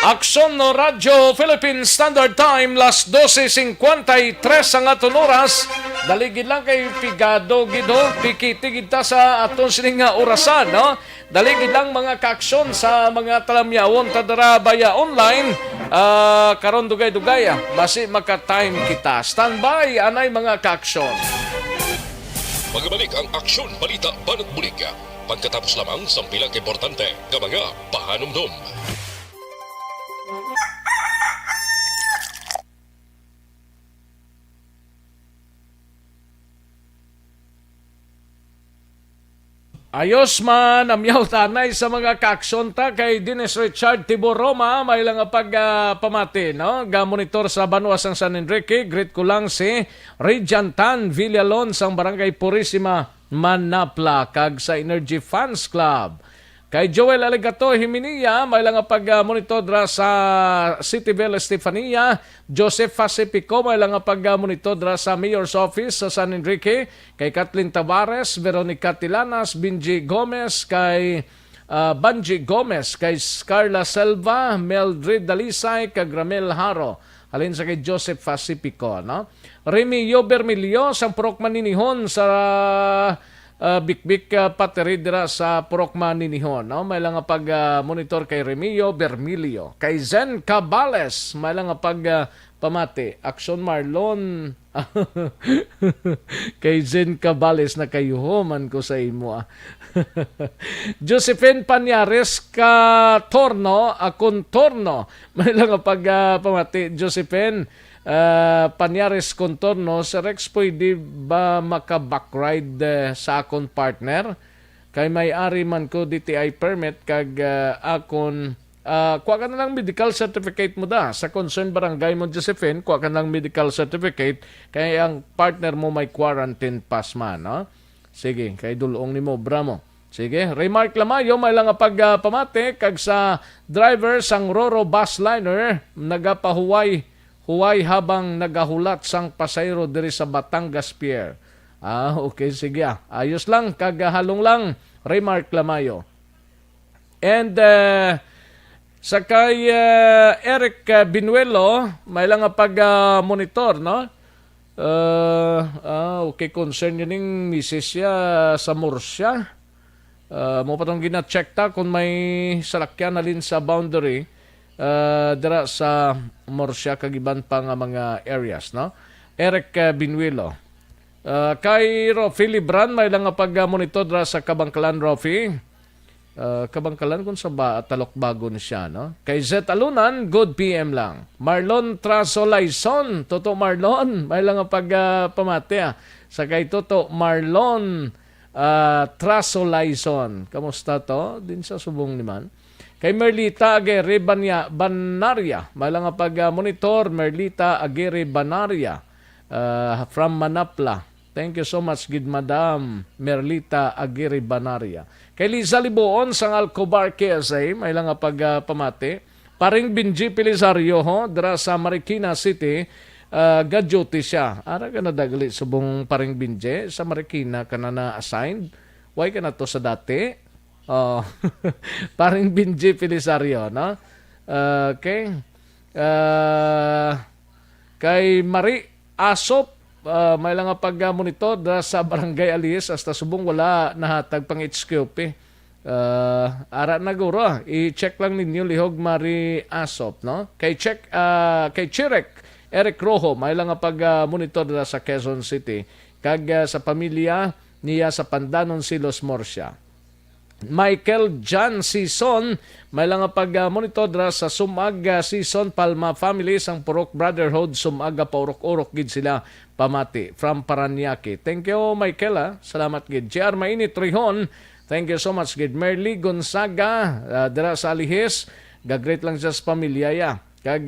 Aksyon no Radyo Philippine Standard Time, las 12:53 ang aton oras. Daligid lang kay pigado gido, pikiti kita sa aton sining nga orasan, no? Daligid lang mga kaaksyon sa mga talamyawon tadara baya online. Karon dugay-dugay, basi maka-time kita. Standby, anay mga kaaksyon. Magbalik ang Aksyon Balita Banat Bulig. Pagkatapos lamang sa pilang importante nga mga pahanumdum. Ayos man, amyaw tanay sa mga kaaksyon ta kay Dennis Richard Tiboroma, may lang pagpamati, no? Ga-monitor sa Banwa sang San Enrique, greet ko lang si Rejantan Villalon sang Barangay Purisima, Manapla, kag sa Energy Fans Club. Kay Joel Aligato Himinia, may lang pag-monitor dra sa Cityville Estefania. Joseph Pacifico, may lang pag-monitor dra sa Mayor's Office sa San Enrique. Kay Kathleen Tavares, Veronica Tilanas, Benji Gomez, kay Banji Gomez, kay Carla Selva, Meldred Dalisay, kay Gramel Haro. Halin sa kay Joseph Pacifico, no? Remilio Bermilio, sang Purok Maninihon sa Bikbik Pateridra sa Purok Maninihon, no? May lang pag-monitor kay Remilio Bermilio. Kay Zen Cabales, may lang pamati. Aksyon Marlon. Kay Zen Cabales na kayuhoman ko sa imo. Josephine Panyares ka Torno, Contorno. May lang pamati. Josephine Panyares Contorno, sa Rex pwede ba maka-backride sa akong partner? Kay may-ari man ko DTI permit kag akon kuha ka na lang medical certificate mo da. Sa concerned barangay mo, Josephine, kuha ka na lang medical certificate kay ang partner mo may quarantine pass man, no? Sige, kay dulong ni mo, bramo. Sige, Remark Lamayo, may lang pamate kag sa driver sang Roro Bus Liner, nagapahuway habang nagahulat sang pasayro diri sa Batangas Pier. Okay, sige. Ayos lang, kagahalong lang, Remark Lamayo. And sa kay Eric Binuelo, may lang pag-monitor, no? Okay, concern yun yung misis siya sa Murcia. Mo pa itong gina-check ta kung may salakyan na rin sa boundary dira sa Murcia kagiban pa nga mga areas, no? Eric Binuelo. Kay Rofi Libran, may lang pag-monitor dira sa Kabangkalan, Rofi. Kabangkalan kung sa Talokbago na siya, no? Kay Zet Alunan, good PM lang. Marlon Trasolaison, Toto Marlon, may lang pamati sa kay Toto Marlon Trasolaison. Kamusta to? Din sa subong naman. Kay Merlita Aguirre Banaria, may lang pag-monitor, Merlita Aguirre Banaria from Manapla. Thank you so much, good Madam Merlita Aguirre Banaria. Kay Liza Liboon sang Alcobar KSA, may lang pamati. Paring Benji Pelisario, dira sa Marikina City, gadyote siya. Ara ka na dagali subong paring Benji, sa Marikina ka na assigned. Why ka na to sa dati? Paring Benji Pelisario, no? Okay. Kay Marie Asop, may lang pag-monitor sa Barangay Alias hasta subong wala nahatag pang HQP. Ara na guro, i-check lang ninyo lihog Marie Asop, no? Kay Chirek Eric Rojo, may lang pag-monitor sa Quezon City. Kag sa pamilya niya sa Pandanon, Silos, Murcia. Michael John Sison, may lang pag-monitor sa Sumag Sison Palma Family sang Purok Brotherhood, Sumaga paurok-urok gid sila pamati from Paranaque. Thank you, Michael. Salamat gid. JR Mainit Rihon, thank you so much gid. Merly Gonzaga, dira sa Alihis, gagreat lang sa pamilya ya. Kag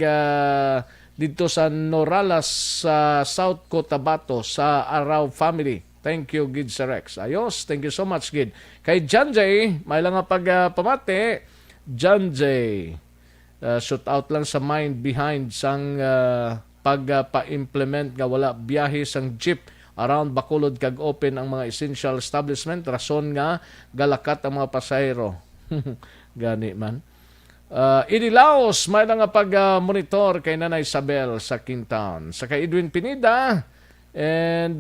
dito sa Norales sa South Cotabato sa Arao Family. Thank you, Gid Sir Rex. Ayos, thank you so much, Gid. Kay John J, may lang pagpamati. John J, shoot out lang sa mind behind sang pagpa-implement nga wala biyahe sang jeep around Bacolod kag open ang mga essential establishment. Rason nga galakat ang mga pasahero. Gani man. Idilaos, may lang nga pag-monitor kay Nanay Isabel sa Kingtown. Sa kay Edwin Pinida and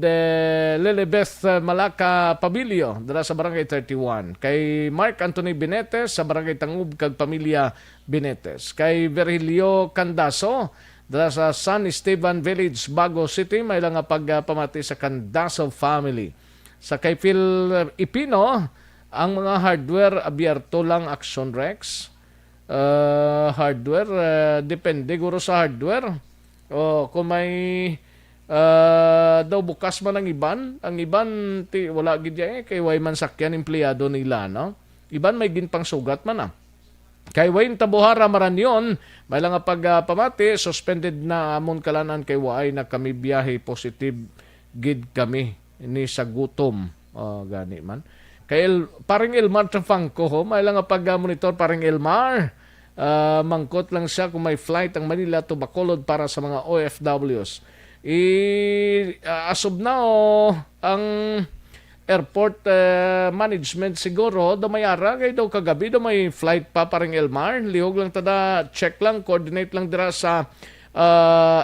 Lilibeth Malaka Pabilio dala sa Barangay 31. Kay Mark Anthony Benetes sa Barangay Tangub kag Pamilya Benetes. Kay Virgilio Candaso dala sa San Esteban Village, Bago City, may lang nga pagpamati sa Candaso family. Sa kay Phil Ipino, ang mga hardware abierto lang Action Rex. Hardware, depende guro sa hardware. Kung may daw bukas man ang iban wala gid kay way man sakyan empleyado nila, no? Iban may ginpang sugat man Kay Wayne Tabuhara Maranyon, may lang nga pagpamati, suspended na amon kalanan kay way na kami biyahe positive gid kami ni sa gutom. Gani man. Kay paring Elmar Trafangco, may lang nga pag-monitor paring Elmar. Mangkot lang siya kung may flight ang Manila to Bacolod para sa mga OFWs. As of now, ang airport management siguro damayara kay daw kagabi daw may flight pa paring Elmar. Lihog lang tada, check lang, coordinate lang dira sa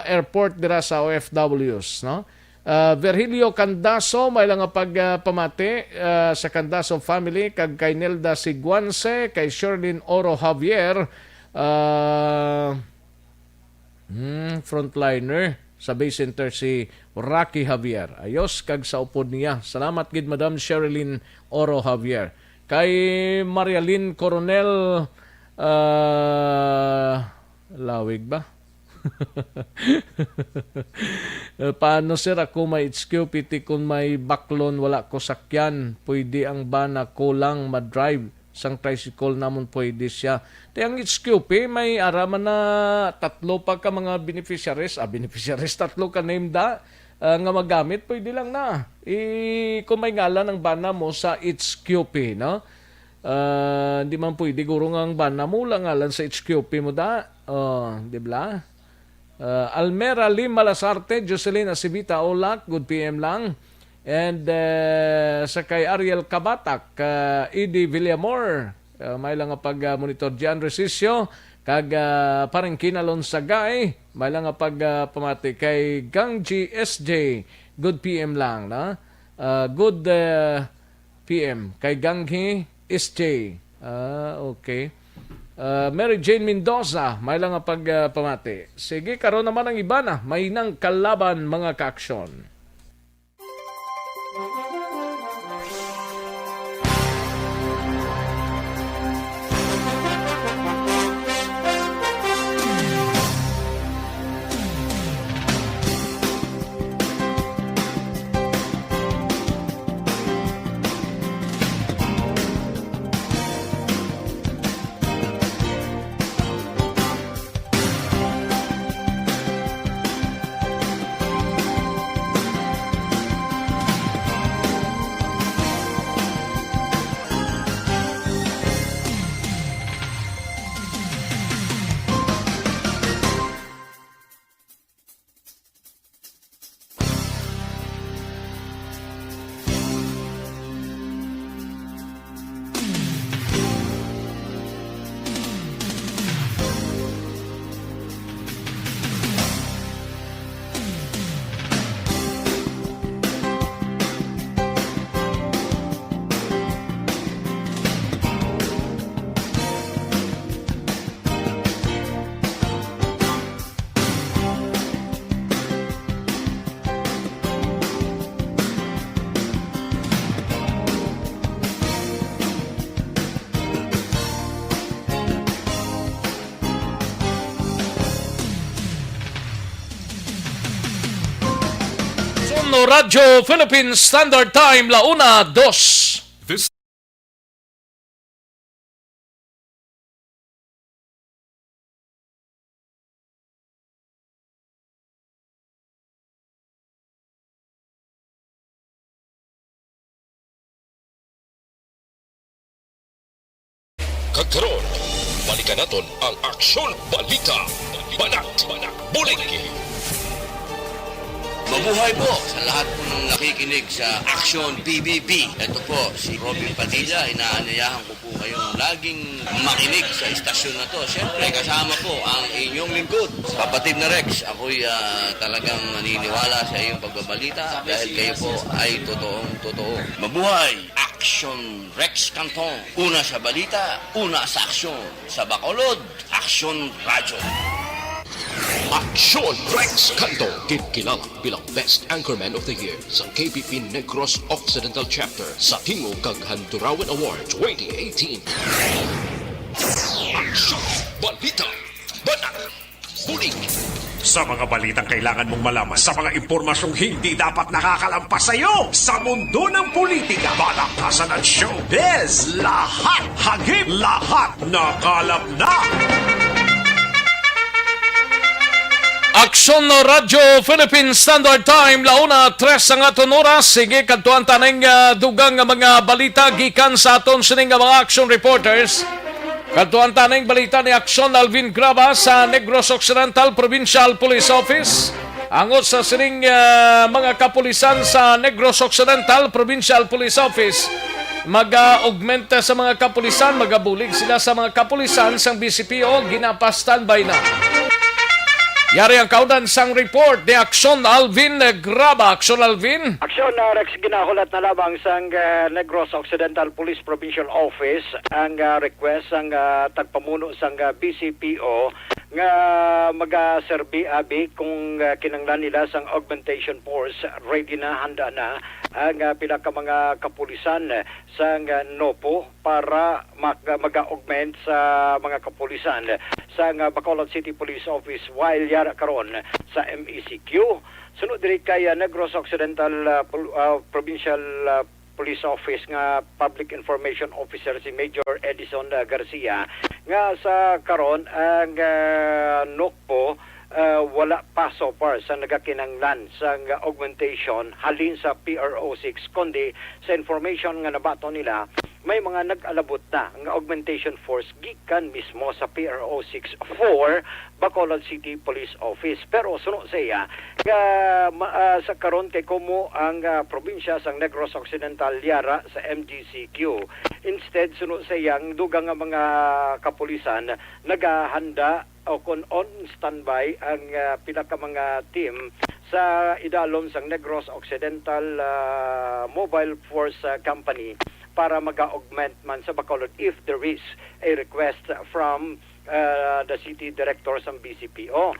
airport dira sa OFWs, no? Virgilio Candaso, may lang nga pagpamati sa Candaso family, kag kay Nelda Siguanse, kay Sherlyn Oro Javier, frontliner sa base center si Rocky Javier. Ayos kag sa upod niya. Salamat gid Madam Sherlyn Oro Javier. Kay Marialyn Coronel Lawig ba? Paano sir ako may HQPT kung may baklon wala ko sakyan, pwede ang bana ko lang madrive sang tricycle namon pwede siya. Ang HQP may araman na tatlo pa ka mga beneficiaries, tatlo ka name da nga magamit, pwede lang na kung may ngalan ang bana mo sa HQP, no? Hindi man pwede guro nga ang bana mo lang ngalan sa HQP mo da, di ba? Almera Lim Malasarte, Jocelyn Asibita Olak, good PM lang. And sa kay Ariel Kabatak, Edie Villamor, may lang nga pag-monitor Gian Resisio, kag parang kinalon sa gay, may lang nga pag-pamati kay Gangji SJ, good PM lang, na? Good PM kay Ganghi SJ. Okay. Mary Jane Mendoza, may lang nga pagpamati. Sige, karon naman ang iba na, may nang kalaban mga kaaksyon. Radyo Philippines Standard Time, 1:02. This Kagkaroon, balikan naton ang Aksyon Balita. Banat, Buligi. Mabuhay po sa lahat po ng nakikinig sa Action PBB. Ito po, si Robin Padilla. Inaanyayahan ko po kayong laging makinig sa istasyon na to. Siyempre, kasama po ang inyong lingkod. Kapatid na Rex, ako'y talagang naniniwala sa iyong pagbabalita dahil kayo po ay totoong-totoo. Mabuhay! Action Rex Canton. Una sa balita, una sa aksyon. Sa Bacolod, Action Radio. Aksyon Rex Canto, kilala bilang Best Anchorman of the Year sa KBP Negros Occidental Chapter sa Tingog kag Handurawan Award 2018. Aksyon Balita Banat Bulig. Sa mga balitang kailangan mong malaman, sa mga impormasyong hindi dapat nakakalampas sa iyo, sa mundo ng politika, balakasan at showbiz, lahat hagip, lahat nakalap na. Aksyon Radio Philippine Standard Time, launa 3 ang aton oras. Sige, kadtuan taneng dugang nga mga balita gikan sa aton sining nga mga action reporters. Kadtuan taneng balita ni Aksyon Alvin Graba sa Negros Occidental Provincial Police Office. Angot sa sining mga kapulisan sa Negros Occidental Provincial Police Office. Mag-augmenta sa mga kapulisan, magabulig sila sa mga kapulisan sang BCPO, ginapa-standby na. Yari ang kaudan sang report ni Aksyon Alvin Graba. Aksyon Alvin? Aksyon Rex, ginahulat na lamang sang Negros Occidental Police Provincial Office ang request sang tagpamuno sang BCPO nga mag-serbi abi kung kinanglan nila sang augmentation force, ready na, handa na ang pila ka mga kapulisan sang NOPO para mag-augment sa mga kapulisan sa Bacolod City Police Office while yara karon sa MECQ. Sunod diri kay Negros Occidental Provincial Police Office nga Public Information Officer si Major Edison Garcia nga sa karon ang NOPO wala pa so far sa nagakinanglan sa augmentation halin sa PRO6 kundi sa information nga nabato nila may mga nag-alabot na ang augmentation force gikan mismo sa PRO6 4 Bacolod City Police Office. Pero suno sa iya sa karon kay kumo ang probinsya sang Negros Occidental yara sa MGCQ. Instead suno sa iyang dugang nga mga kapulisan nagahanda o kung on standby ang pila ka mga team sa idalom sang Negros Occidental Mobile Force Company para mag-augment man sa Bacolod if there is a request from the city director sa BCPO.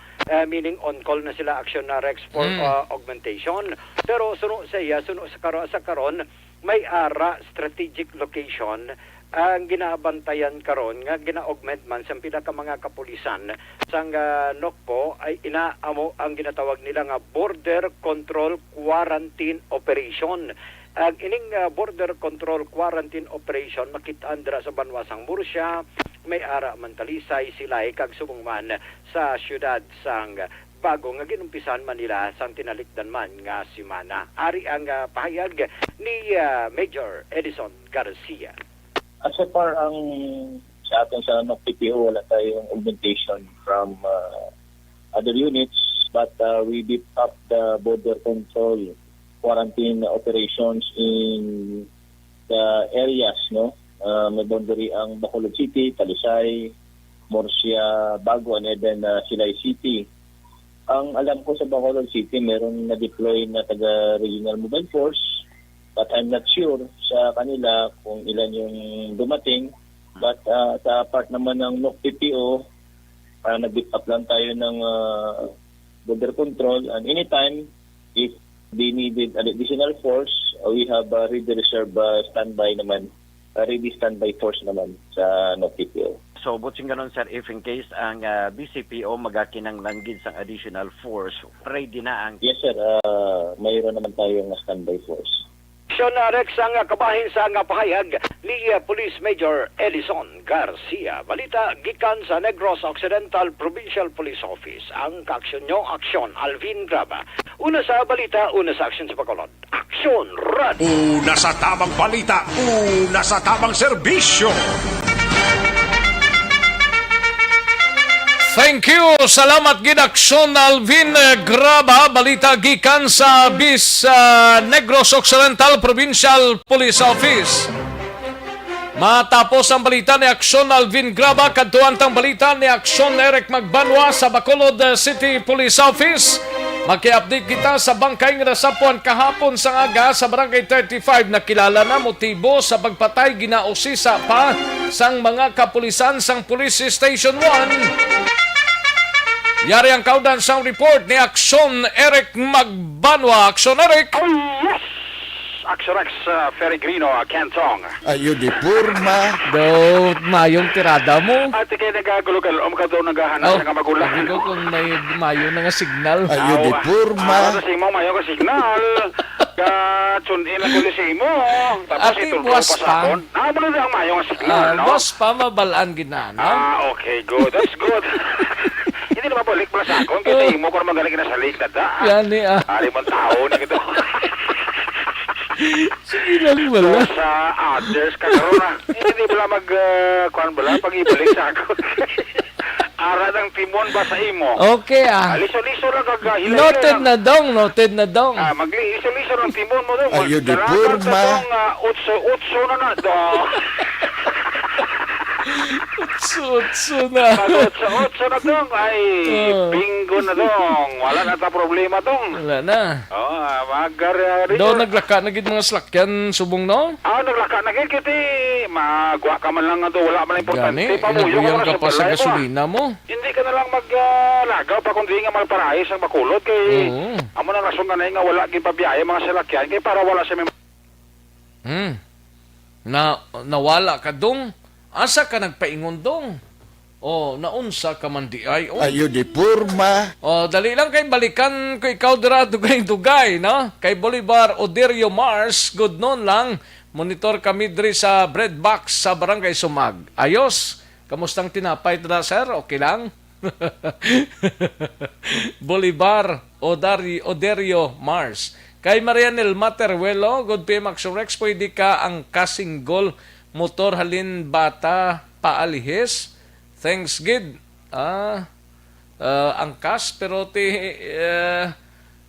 Meaning on call na sila Action na Rex for augmentation. Pero suno sa iya, suno sa karon may ara strategic location ang ginabantayan karon nga gina-augment man sa pila ka mga kapulisan sang NOCPO ay inaamo ang ginatawag nila nga Border Control Quarantine Operation. Ang ining Border Control Quarantine Operation makitaan dira sa Banwasang Murcia, may ara man Talisay, Silay kag subong man sa syudad sang bago nga ginumpisan man nila sang tinalikdan man nga simana. Ari ang pahayag ni Major Edison Garcia. So far, ang sa atin sa PPO, wala tayong augmentation from other units, but we beef up the border control quarantine operations in the areas, no? May boundary ang Bacolod City, Talisay, Murcia, Bago, and then Silay City. Ang alam ko sa Bacolod City, meron na-deploy na taga-regional mobile force, but I'm not sure sa kanila kung ilan yung dumating. But sa part naman ng NOC-PPO, nag-beef up lang tayo ng border control. And anytime, if they needed additional force, we have ready reserve standby naman, ready standby force naman sa NOC-PPO. So, butsing ganon, sir, if in case ang BCPO magakinanglan gid sang additional force, ready na ang... Yes, sir. Mayroon naman tayong standby force. Aksyon Rex ang kabahin sa pahayag ni Police Major Edison Garcia. Balita gikan sa Negros Occidental Provincial Police Office. Ang kaaksyon nyo, Aksyon Alvin Graba. Una sa balita, una sa aksyon sa Bacolod. Aksyon Radio. Una sa tamang balita, una sa tamang serbisyo. Thank you. Salamat gid Aksyon Alvin Graba, balita gikan sa Negros Occidental Provincial Police Office. Matapos ang balita ni Aksyon Alvin Graba, kadtuan tang balita ni Aksyon Eric Magbanwa sa Bacolod City Police Office. Maki-update kita sa bangkay nga nasapuan kahapon sa aga sa Barangay 35 na kilala na motibo sa pagpatay ginausisa pa sang mga kapulisan sang Police Station 1. Yari ang kaudan sang report ni Aksyon Eric Magbanwa. Aksyon Eric. Yes! Action Rex Ferregrino, Cantong. Ayo di purma. Do, mayong tirada mo. At ikay nagagulo ka, ka daw naghahanap sa magulang. Sabi ko kung may mayong nga signal. Ayo di purma. Kasi mo mayong ka signal. Ka-tune-in ako si mo. Tapos itulpo pa sa akon. Mo na ang mayong ka signal, no? Boss pa, mabalaan ginana. Okay, good. That's good. Hindi na mabalik pala sa akon. Kasi mo ko naman galing na sa lake na da. Yan ni Alimang tao na ito. Sige lang wala. Sa others, kakaroon na. Hindi pala kuhan pala, pag-ibalik sa ako. Ara ng timon ba sa imo? Okay Liso-liso lang kagahilay. Noted na dong. Mag-liso-liso ng timon mo doon. Ayo di purma. Utso na doon. Utso na. Utso na dong. Ay, bingo na dong. Wala na ta problema dong. Wala na. Daw naglaka na gid mga slakyan subong no? Naglaka na gid kiti. Magwa ka man lang nga doon. Wala man importante. Inabuyang ka pa sa gasolina mo. Hindi ka na lang maglagaw pa kundi nga magparahis ang Bacolod kay amo na rason ka na nga wala gid pabiyahe mga salakyan kay para wala sa nawala ka dong. Asa ka nagpaingon dong? Naunsa ka man di ay. Ayo di purma. Dali lang kay balikan ko ikaw dira dugay-dugay, no? Kay Bolivar Oderio Mars, good noon lang. Monitor kami diri sa bread box sa Barangay Sumag. Ayos. Kamustang tinapay tada, sir? Okay lang? Bolivar Oderio Mars. Kay Marianel Materuelo, good PM Action Rex, pwede ka ang kasinggol motor halin bata paalihis. Thanks gid. Angkas pero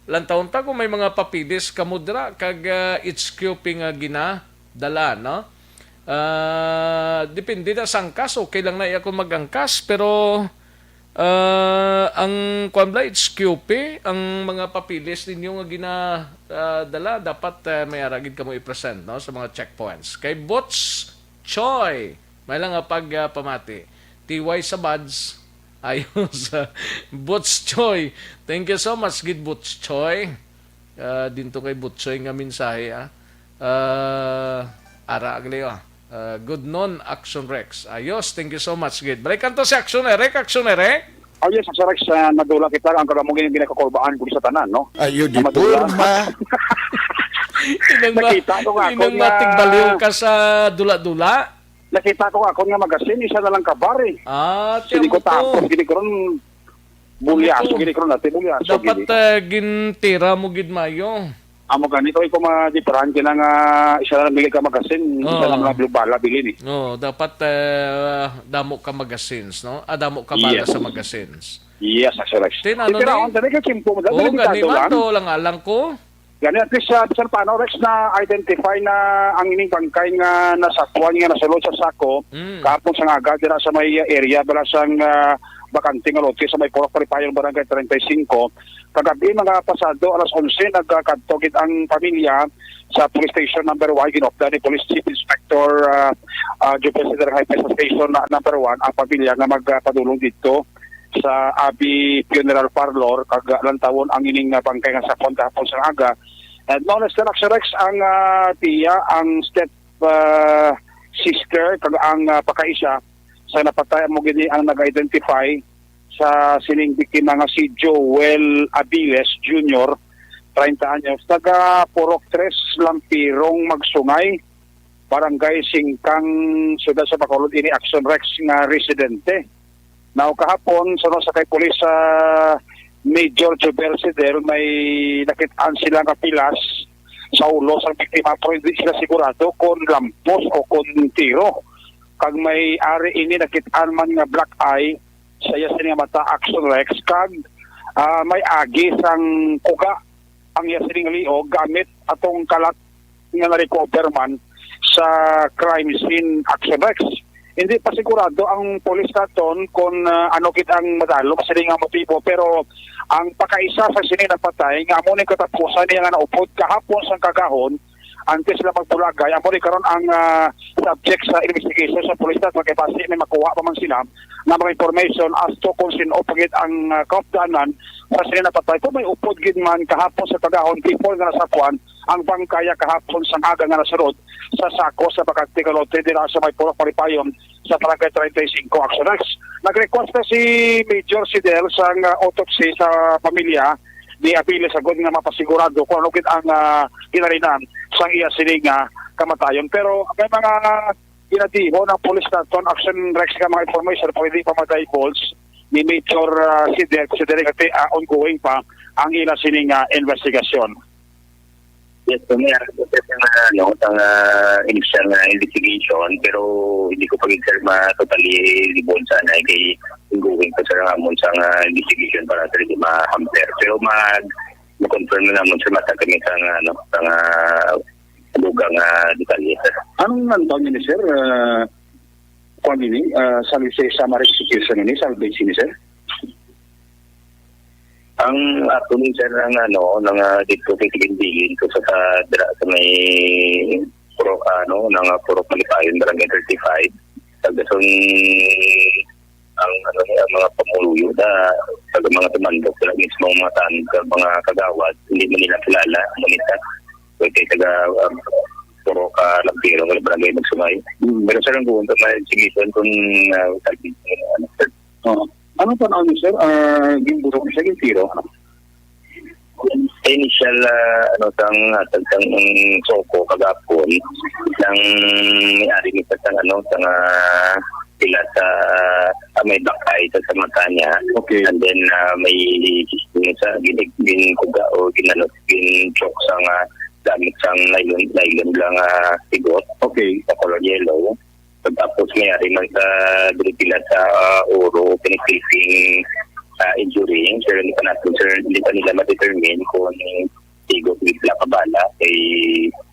lantaon ta kung may mga papilis kamudra kag HQP nga ginadala, no? Depende na sa angkas. Okay lang na ako mag-angkas pero ang kwambla HQP, ang mga papilis ninyo nga ginadala dapat may aragid ka mo i-present, no, sa mga checkpoints. Kay Butch Choi, may lang pagpamati. TY sa Buds. Ayos. Butch Choi. Thank you so much, Gid Butch Choi. Dinto kay Butch Choi nga mensahe. Ara agli. Good noon, Action Rex. Ayos. Thank you so much, Gid. Balikan to si Action Eric. Action Eric. Yes, Action Rex, nadula kita ang karamong ginakakurbaan ko sa tanan, no? Ayo di purma. Nakita ko nga inang matigbaliw ka sa dula-dula. Nakita ko ako nga magasin, isa na lang kabar eh. Sini ko tapos, gini ko ron bulyaso, gini ko ron natin bulyaso. Dapat gintira mo gid mayo. Amo ganito ko ma-different na nga isa na lang bili ka magasin, isa lang bala bilin eh. Dapat damo ka magazines, no? Damo ka bala sa magazines. Yes, Action Rex. Tinano ni? Dali ka kimpo mo. Ganima to lang alang ko. Gani at least bisan paano Rex na identify na ang ining bangkay nga nasakuan nga nasulod sa sako kapon sa aga dira sa may area bala sang bakante nga lote sa may Purok Paripayon Barangay 35. Kagabi mga pasado alas 11 nagkadtogit ang pamilya sa police station number 1 ginopda ni Police Chief Inspector Jupiter High Station number 1 ang pamilya nga magpadulong dito sa Abi Funeral Parlor kag lantawon ang ining bangkay nga sa kahapon sa aga. And known as the Action Rex ang tiya, ang step sister kag ang pakaisa sa napatay mo gini ang nag-identify sa sining biktima nga si Joel Abiles Jr. 30 anyos, taga Purok 3 Lampirong Magsungay, Barangay Singkang, Ciudad sa Bacolod, ini Action Rex nga residente. Now kahapon sa kay pulis sa Major Jobel Sider may nakitaan sila nga pilas sa ulo sa biktima pero hindi sila sigurado kung lampos o kung tiro. Kag may ari ini nakitaan man nga black eye sa sa iya sining mata Action Rex kag may agi sang kuga ang iya sining liog gamit atong kalat nga na-recover man sa crime scene Action Rex. Hindi pa sigurado ang polis naton kung ano kit ang madalo kasi nga motibo, pero ang pakaisa sa sini napatay nga amo ni katapusan niya nga naupod kahapon sa kagahon antes sila magpulagay amo ni karon ang subject sa investigation sa polis naton kay base may makuha pa man sila nga mga information as to kung sino pagit ang kaupdanan sa sini napatay kung may upod gid man kahapon sa kagahon before nga nasakuan ang bangkaya kahapon sa aga nga nasunod sa sako sa Bakante Calote dira sa may Puro Palipayon sa Barangay 35 Action Rex. Nag-request na si Major Sidel sa autopsy sa pamilya ni Apiles Agod nga mapasigurado kung ano kit ang kinarinan sa iya sining kamatayon. Pero may mga ginatibo ng police naton Action Rex nga mga information pwede pa ma-divulge ni Major Sidel kasi direkte ongoing pa ang ila sining investigasyon. Yes, so may ang initial na investigation pero hindi ko pag-sir totally libon sana kay ongoing pa sa ramon sa investigation para sa hindi ma-hamper. Pero mag-confirm na naman sa mata kami sa lugang detalye. Anong nantaw niyo ni sir? Kung ini, sa ma-execution ini, salvage ni sir? Ang ato ni sir ang ng dito kitigin ko sa may puro Palipayon Barangay 35 tagason ang mga pamuluyo sa mga tumandok sila mismo mga kagawad hindi man nila kilala monita kay taga puro ka lampiro ng barangay Magsumay pero sir ang buwan sa exhibition kung sir ano pa na sir? Gimburo ko siya gintiro. Initial sang soko kagapon ng may-ari ni sa sila sa may bakay sa mata niya. Okay. And then may sa ginigin kuga o gin-choke sang gamit sang nylon lang sigot. Okay. Sa color yellow. Tapos mayari man sa dilipila sa oro, pinipiping injury. Sir, hindi pa nila ma-determine kung sigot bigla kabala kay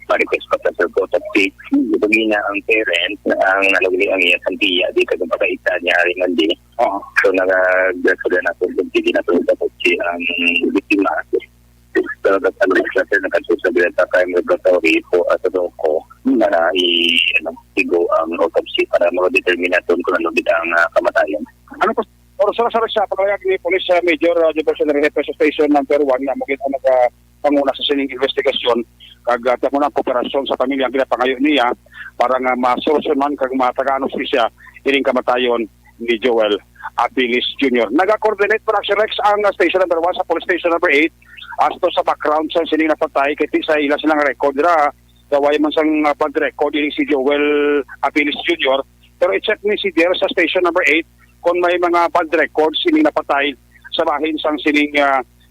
ma-request pa sa autopsy. Bumina ang parent na ang nalagli ang iya santiya di ka pagkaita niya rin man din. So nag-grasula na po hindi na po sa autopsy ang biktima. So nag-alagli sa sa crime laboratory po at ko para i-sigo ang autopsy para ma-determine natin kung ano din ang kamatayan. Ano po? Oras-oras siya, pagkayag ni Police Major Diversionary Head sa Station number 1 na makita panguna sa sining investigasyon kag muna ang kooperasyon sa pamilya ang ginapangayo niya para nga masolusyonan kag mataganos siya ining kamatayon ni Joel Apiles Jr. Naga-coordinate pa Action Rex ang station number 1 sa police station number 8 as to sa background sa sining napatay kay sa ila silang record ra gaway man sang pag-record ini si Joel Apiles Jr. Pero i-check ni si Der sa station number 8 kung may mga bad records sining napatay sa bahin sang sining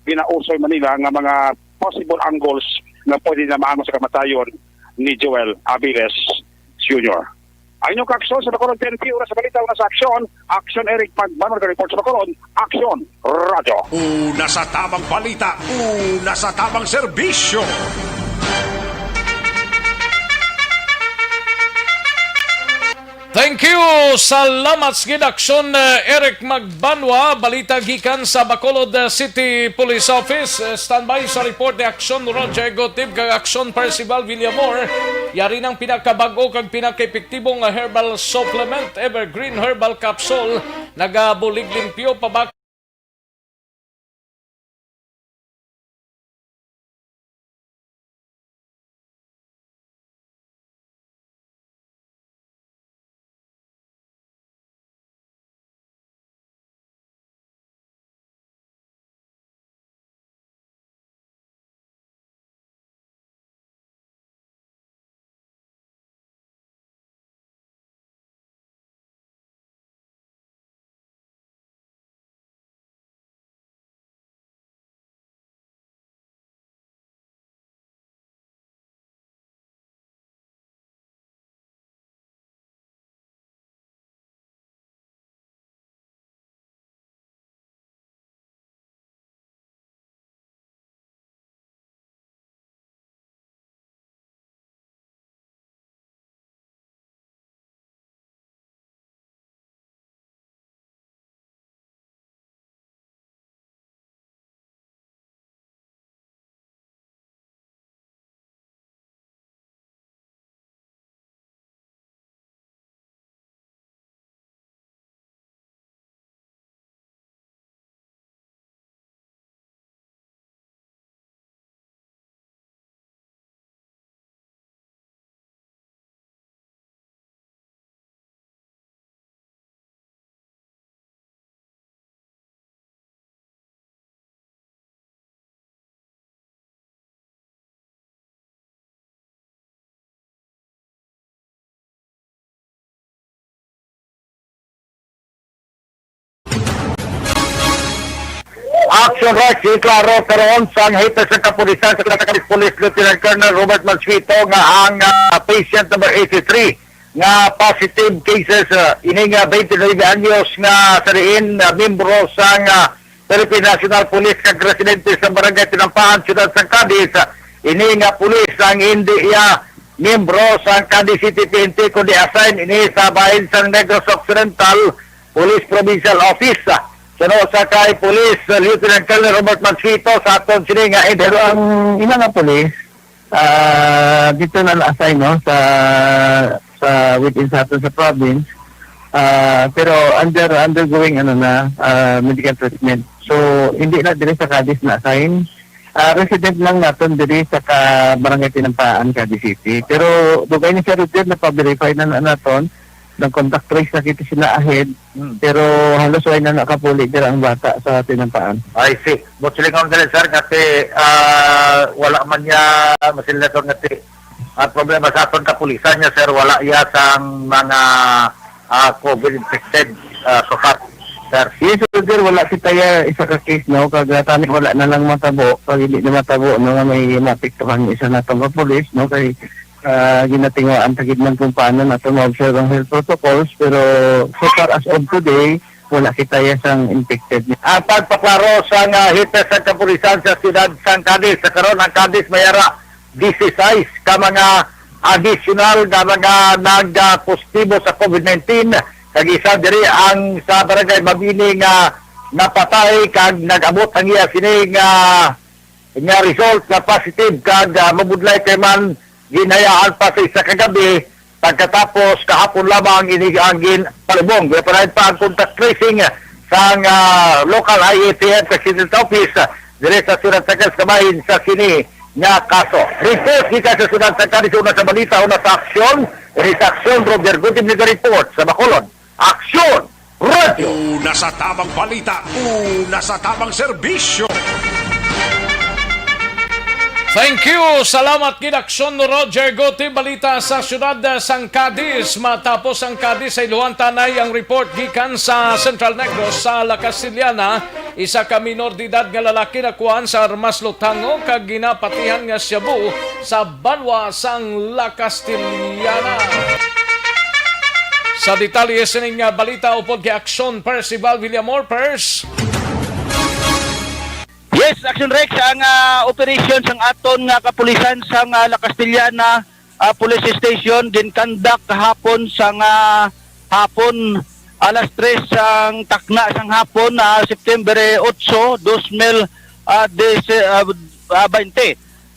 ginausoy Manila nga mga possible angles na pwede na maano sa kamatayon ni Joel Apiles Jr. Ang inyong kaksyon sa Bacolod PNP, oras sa balita na sa Aksyon, Action Eric Pagbanor, report sa Bacolod, Aksyon Radio. Una sa tamang balita, una sa tamang serbisyo. Thank you! Salamat sa gidaksyon Eric Magbanwa, balita gikan sa Bacolod City Police Office. Standby sa report ni Aksyon Roger Gotib kag Aksyon Percival Villamor. Yari ng pinakabago kag pinaka-epektibong herbal supplement Evergreen Herbal Capsule. Nagabulig limpyo pabak Action Rex, klaro pero unsang haters sa kapulisan sa Tacloban Police Lieutenant Colonel Robert Mansueto nga ang patient number 83 nga positive cases ini nga 29 anyos nga sariin membro sa Philippine National Police kag residente sa Barangay Tinampaan, Ciudad San Cadiz. Ini nga pulis ang hindi membro sa Cadiz City PNP kundi assign ini sa bahin sa Negros Occidental Police Provincial Office. Sunod sa kay Police Lieutenant Colonel Robert Mansueto sa aton sini nga pero ang ina nga police dito na na-assign no sa within sa aton sa province pero undergoing medical treatment. So hindi na diri sa Cadiz na assign. Resident lang naton diri sa Barangay Tinampaan, Cadiz City. Pero dugay ni siya routine na pa-verify na naton. Nag-contact trace na kita sila ahead, pero halos wala na nakapuli dira ang bata sa Tinampaan. I see. But sila kong dali, sir, kasi wala man niya masilator ngati. At problema sa aton kapulisan niya, sir, wala iya sang mga COVID-infected so far, sir. Yes, sir, wala kita ya isa ka case, no? Kagratani wala na lang matabo. Pag hindi na matabo, no, may mapiktuhan isa na itong kapulis, no? Kay ginatingwaan tagid man kung paano nato ma-observe ang health protocols, pero so far as of today wala kita sang infected. Pagpaklaro sa hites sa kapulisan sa Ciudad San Cadiz, sa karon ang Cadiz mayara 16 ka mga additional na mga nagpositibo sa COVID-19 kag isa diri ang sa Barangay Mabini nga napatay kag nag-abot ang iya sini nga result na positive kag mabudlay kay man ginayaan pa sa isa kagabi pagkatapos kahapon lamang iniangin palibong. Kaya pa ang contact tracing sa local IATF President Office dire sa Ciudad Sagas kabahin sa sini nga kaso. Report kita sa Ciudad Sagas, una sa balita, una sa aksyon. Ini sa aksyon, Roger Gutim nito report sa Bacolod. Aksyon! Radio! Una sa tamang balita, una sa tamang serbisyo. Thank you. Salamat Kidaksyon Roger Goti. Balita sa Siyudad San Cadiz. Matapos ang Cadiz ay luhan tanay ang report gikan sa Central Negros sa La Castillana. Isa ka minor de edad nga lalaki na kuhaan sa armas lutango kag ginapatihan nga Cebu sa banwa sang La Castillana. Sa detalye sining balita upod kay Aksyon Percival Villamor Pers. Yes, Action Rex, ang operations ang aton nga kapulisan sa La Castillana Police Station ginkandak kahapon sa hapon alas 3 sang takna sang hapon September 8, 2020.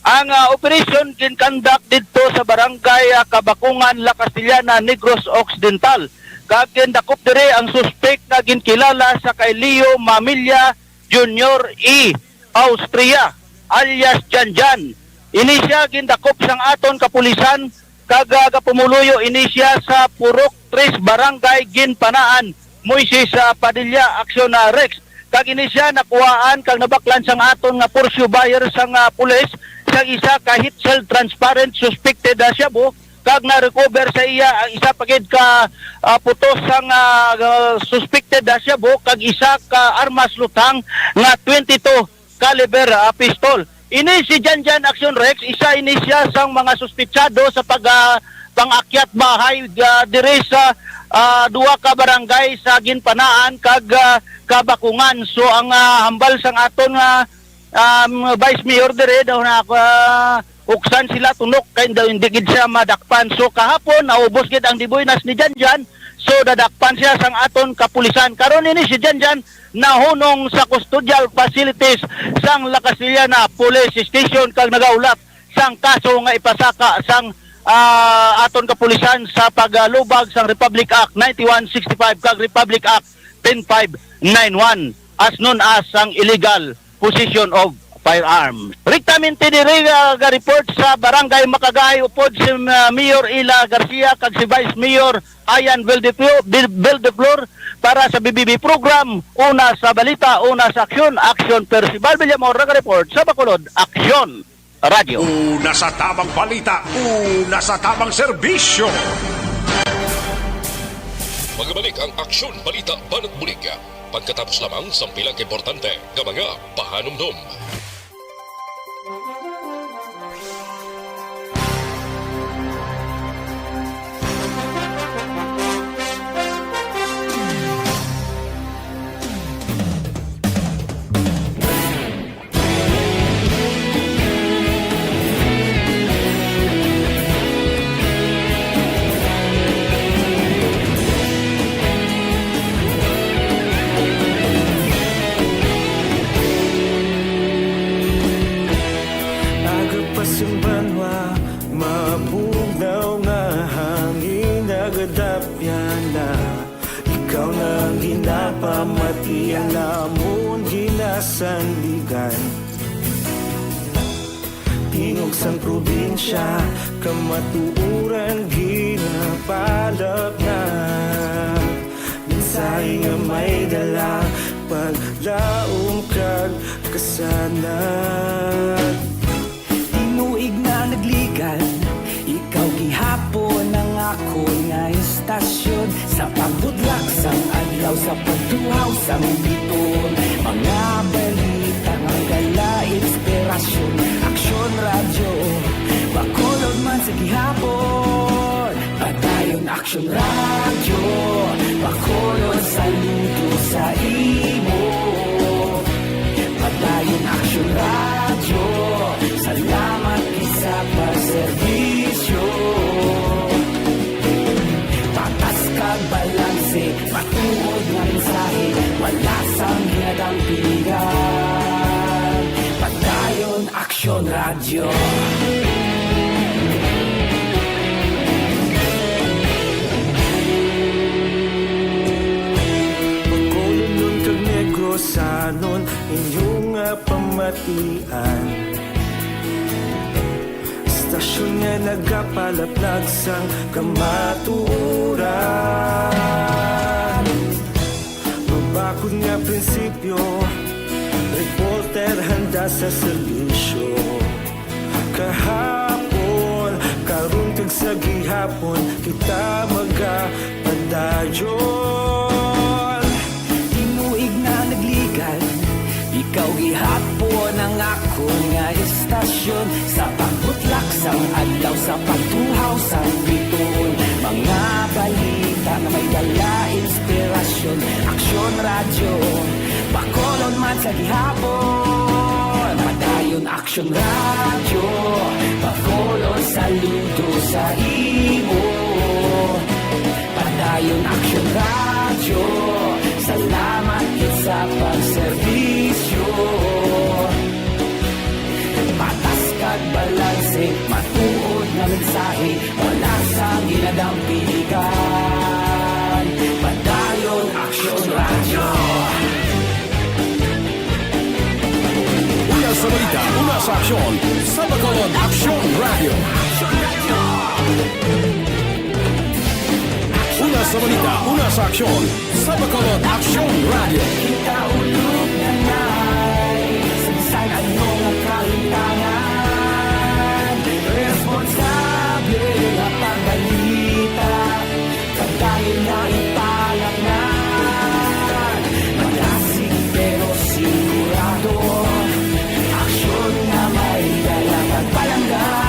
Ang operation ginkandak dito sa barangay Kabakungan, La Castillana, Negros Occidental. Kag gendakop dire ang suspect na ginkilala sa kay Leo Mamilla Junior E. Austria alias Janjan. Ini siya gindakop sang aton kapulisan kag pumuluyo ini siya sa Purok 3 Barangay Ginpanaan, Moises Padilla, Action Rex. Kag ini siya nakuhaan kag nabaklan sang aton nga Porsche buyer sang pulis sa isa ka hit cell transparent suspected Cebu kag na-recover sa iya ang isa pagid ka putos sang suspected Cebu kag isa ka armas lutang nga 22 caliber pistol. Ini si Janjan Action Rex, isa ini siya sang mga suspitsado sa pangakyat bahay dire sa duwa ka barangay sa Ginpanaan kag Kabakungan. So ang hambal sang aton Vice Mayor dire daw na uksan sila tunok kay daw hindi gid siya madakpan. So kahapon naubos gid ang diboynas ni Janjan. So dadakpan siya sang aton kapulisan. Karon ini si Janjan nahunong sa custodial facilities sang La Castillana Police Station kag nagaulat sang kaso nga ipasaka sang aton kapulisan sa paglubag sang Republic Act 9165 kag Republic Act 10591 as known as ang illegal possession of firearms. Riktamente diri ga report sa Barangay Makagay upod si Mayor Ila Garcia kag si Vice Mayor Ayan Valdeflor para sa BBB program. Una sa balita, una sa aksyon. Aksyon Percival Villamor report sa Bacolod. Aksyon Radio. Una sa tamang balita, una sa tamang serbisyo. Magbalik ang Aksyon Balita Banat Mulig. pagkatapos lamang sa pilang importante nga mga pahanumdum. Banwa, mabugnaw nga hangin nagadapyan na ikaw nang ginapamatian namon ginasandigan tingog sang probinsya kamatuuran ginapalap na minsay nga may dala paglaom kag kasanat Inuig na nagligan, ikaw gihapon ang ako nga istasyon sa pagbudlak sang adlaw sa pagtuhaw sang biton mga balita nga gala inspirasyon aksyon radyo bakulod man sa gihapon padayon aksyon radyo bakulod saludo sa imo padayon aksyon radyo salamat isa pa servisyo patas kag balanse patuod nga mensahe wala sang hinadang pilihan padayon aksyon radyo pagkulong nun kag negrosanon inyong pamatian Stasyon nga nagapalaplag sang kamatuuran Mabakod nga prinsipyo Reporter handa sa servisyo Kahapon, karun kag sa gihapon Kita magapadayon Tinuig na nagligan Ikaw gihapon ang ako nga istasyon Sa pagbutlak sang adlaw Sa pagtuhaw sang biton Mga balita na may dala inspirasyon Aksyon radyo Bakolon man sa gihapon Padayon aksyon radyo Bakolon saludo sa imo Padayon aksyon radyo Salamat sa pagservisyo Patas kag balanse Matuod na mensahe Wala sa ginadampiligan Padayon aksyon radyo Una sa balita, una sa aksyon Sa Bacolod Aksyon Radio Una sa balita, una sa aksyon Sa Bacolod Aksyon Radio Kita ulog na ngay Sagsay ano nga kalintangan Responsable na pagbalita Pagdahil na ipalangan Malasig pero sigurado Aksyon na may dalang pagpalanggan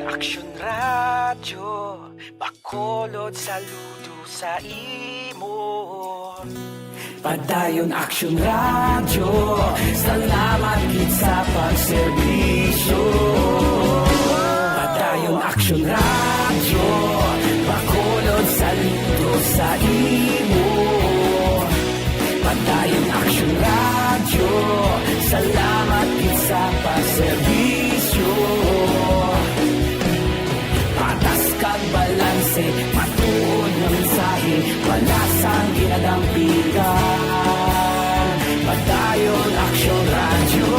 Aksyon radyo, bakolod saludo sa imo. Padayon aksyon radyo, salamat gid sa pagserbisyo. Padayon aksyon radyo, bakolod saludo sa imo. Padayon aksyon radyo, salamat gid sa pagserbisyo. Patas kag balanse, matuod na mensahe, wala sang ginadampigan. Padayon aksyon radyo.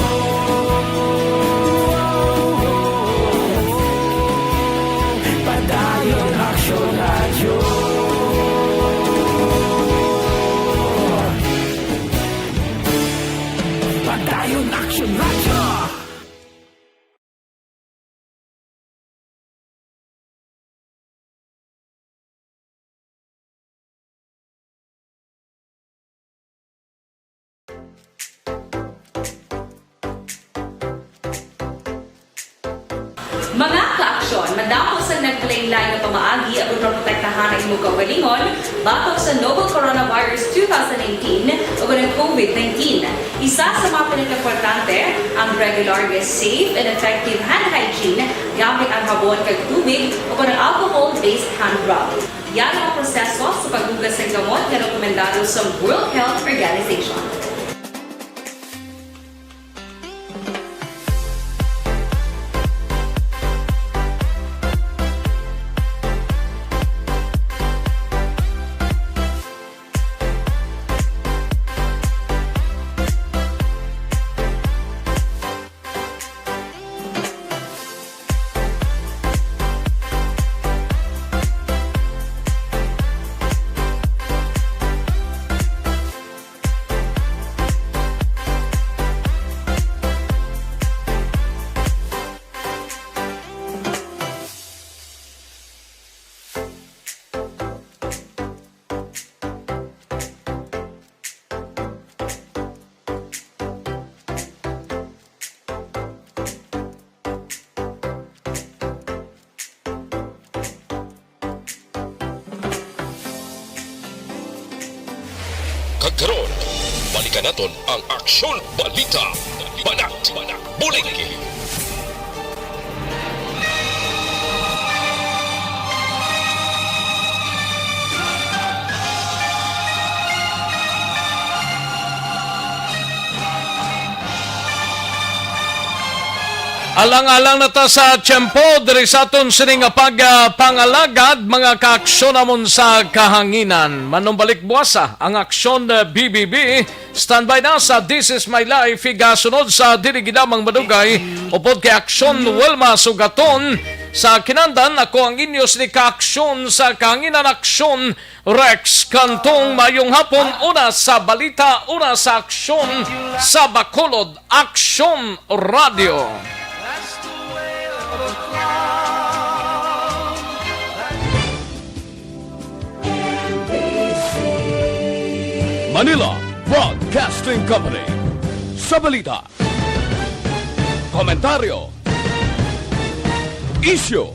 Mga ka-aksyon, madamo sa nagpalaylay na pamaagi at protektahan ang imong kaugalingon batok sa novel coronavirus 2018 o ng COVID-19. Isa sa mga pinaka-importante ang regular, safe, and effective hand hygiene gamit ang habon kag tubig o ng alcohol-based hand rub. Yan ang proseso sa paghugas ng gamot na rekomendado sa World Health Organization. Kagkaroon, balikan naton ang Aksyon Balita. Banat, Buliki. Alang-alang na ta sa tiyempo, diri sa aton sining pangalagad, mga kaaksyon namon sa kahanginan. Manumbalik buwasa ang aksyon BBB. Standby na sa This Is My Life, igasunod sa dirigidamang madugay, upod kay aksyon Wilma Sugaton. Sa kinandan, ako ang inyos ni kaaksyon sa kahanginan aksyon Rex Kantong. Mayong hapon, una sa balita, una sa aksyon sa Bacolod, Aksyon Radio. Manila Broadcasting Company. Sa balita, komentaryo, issue,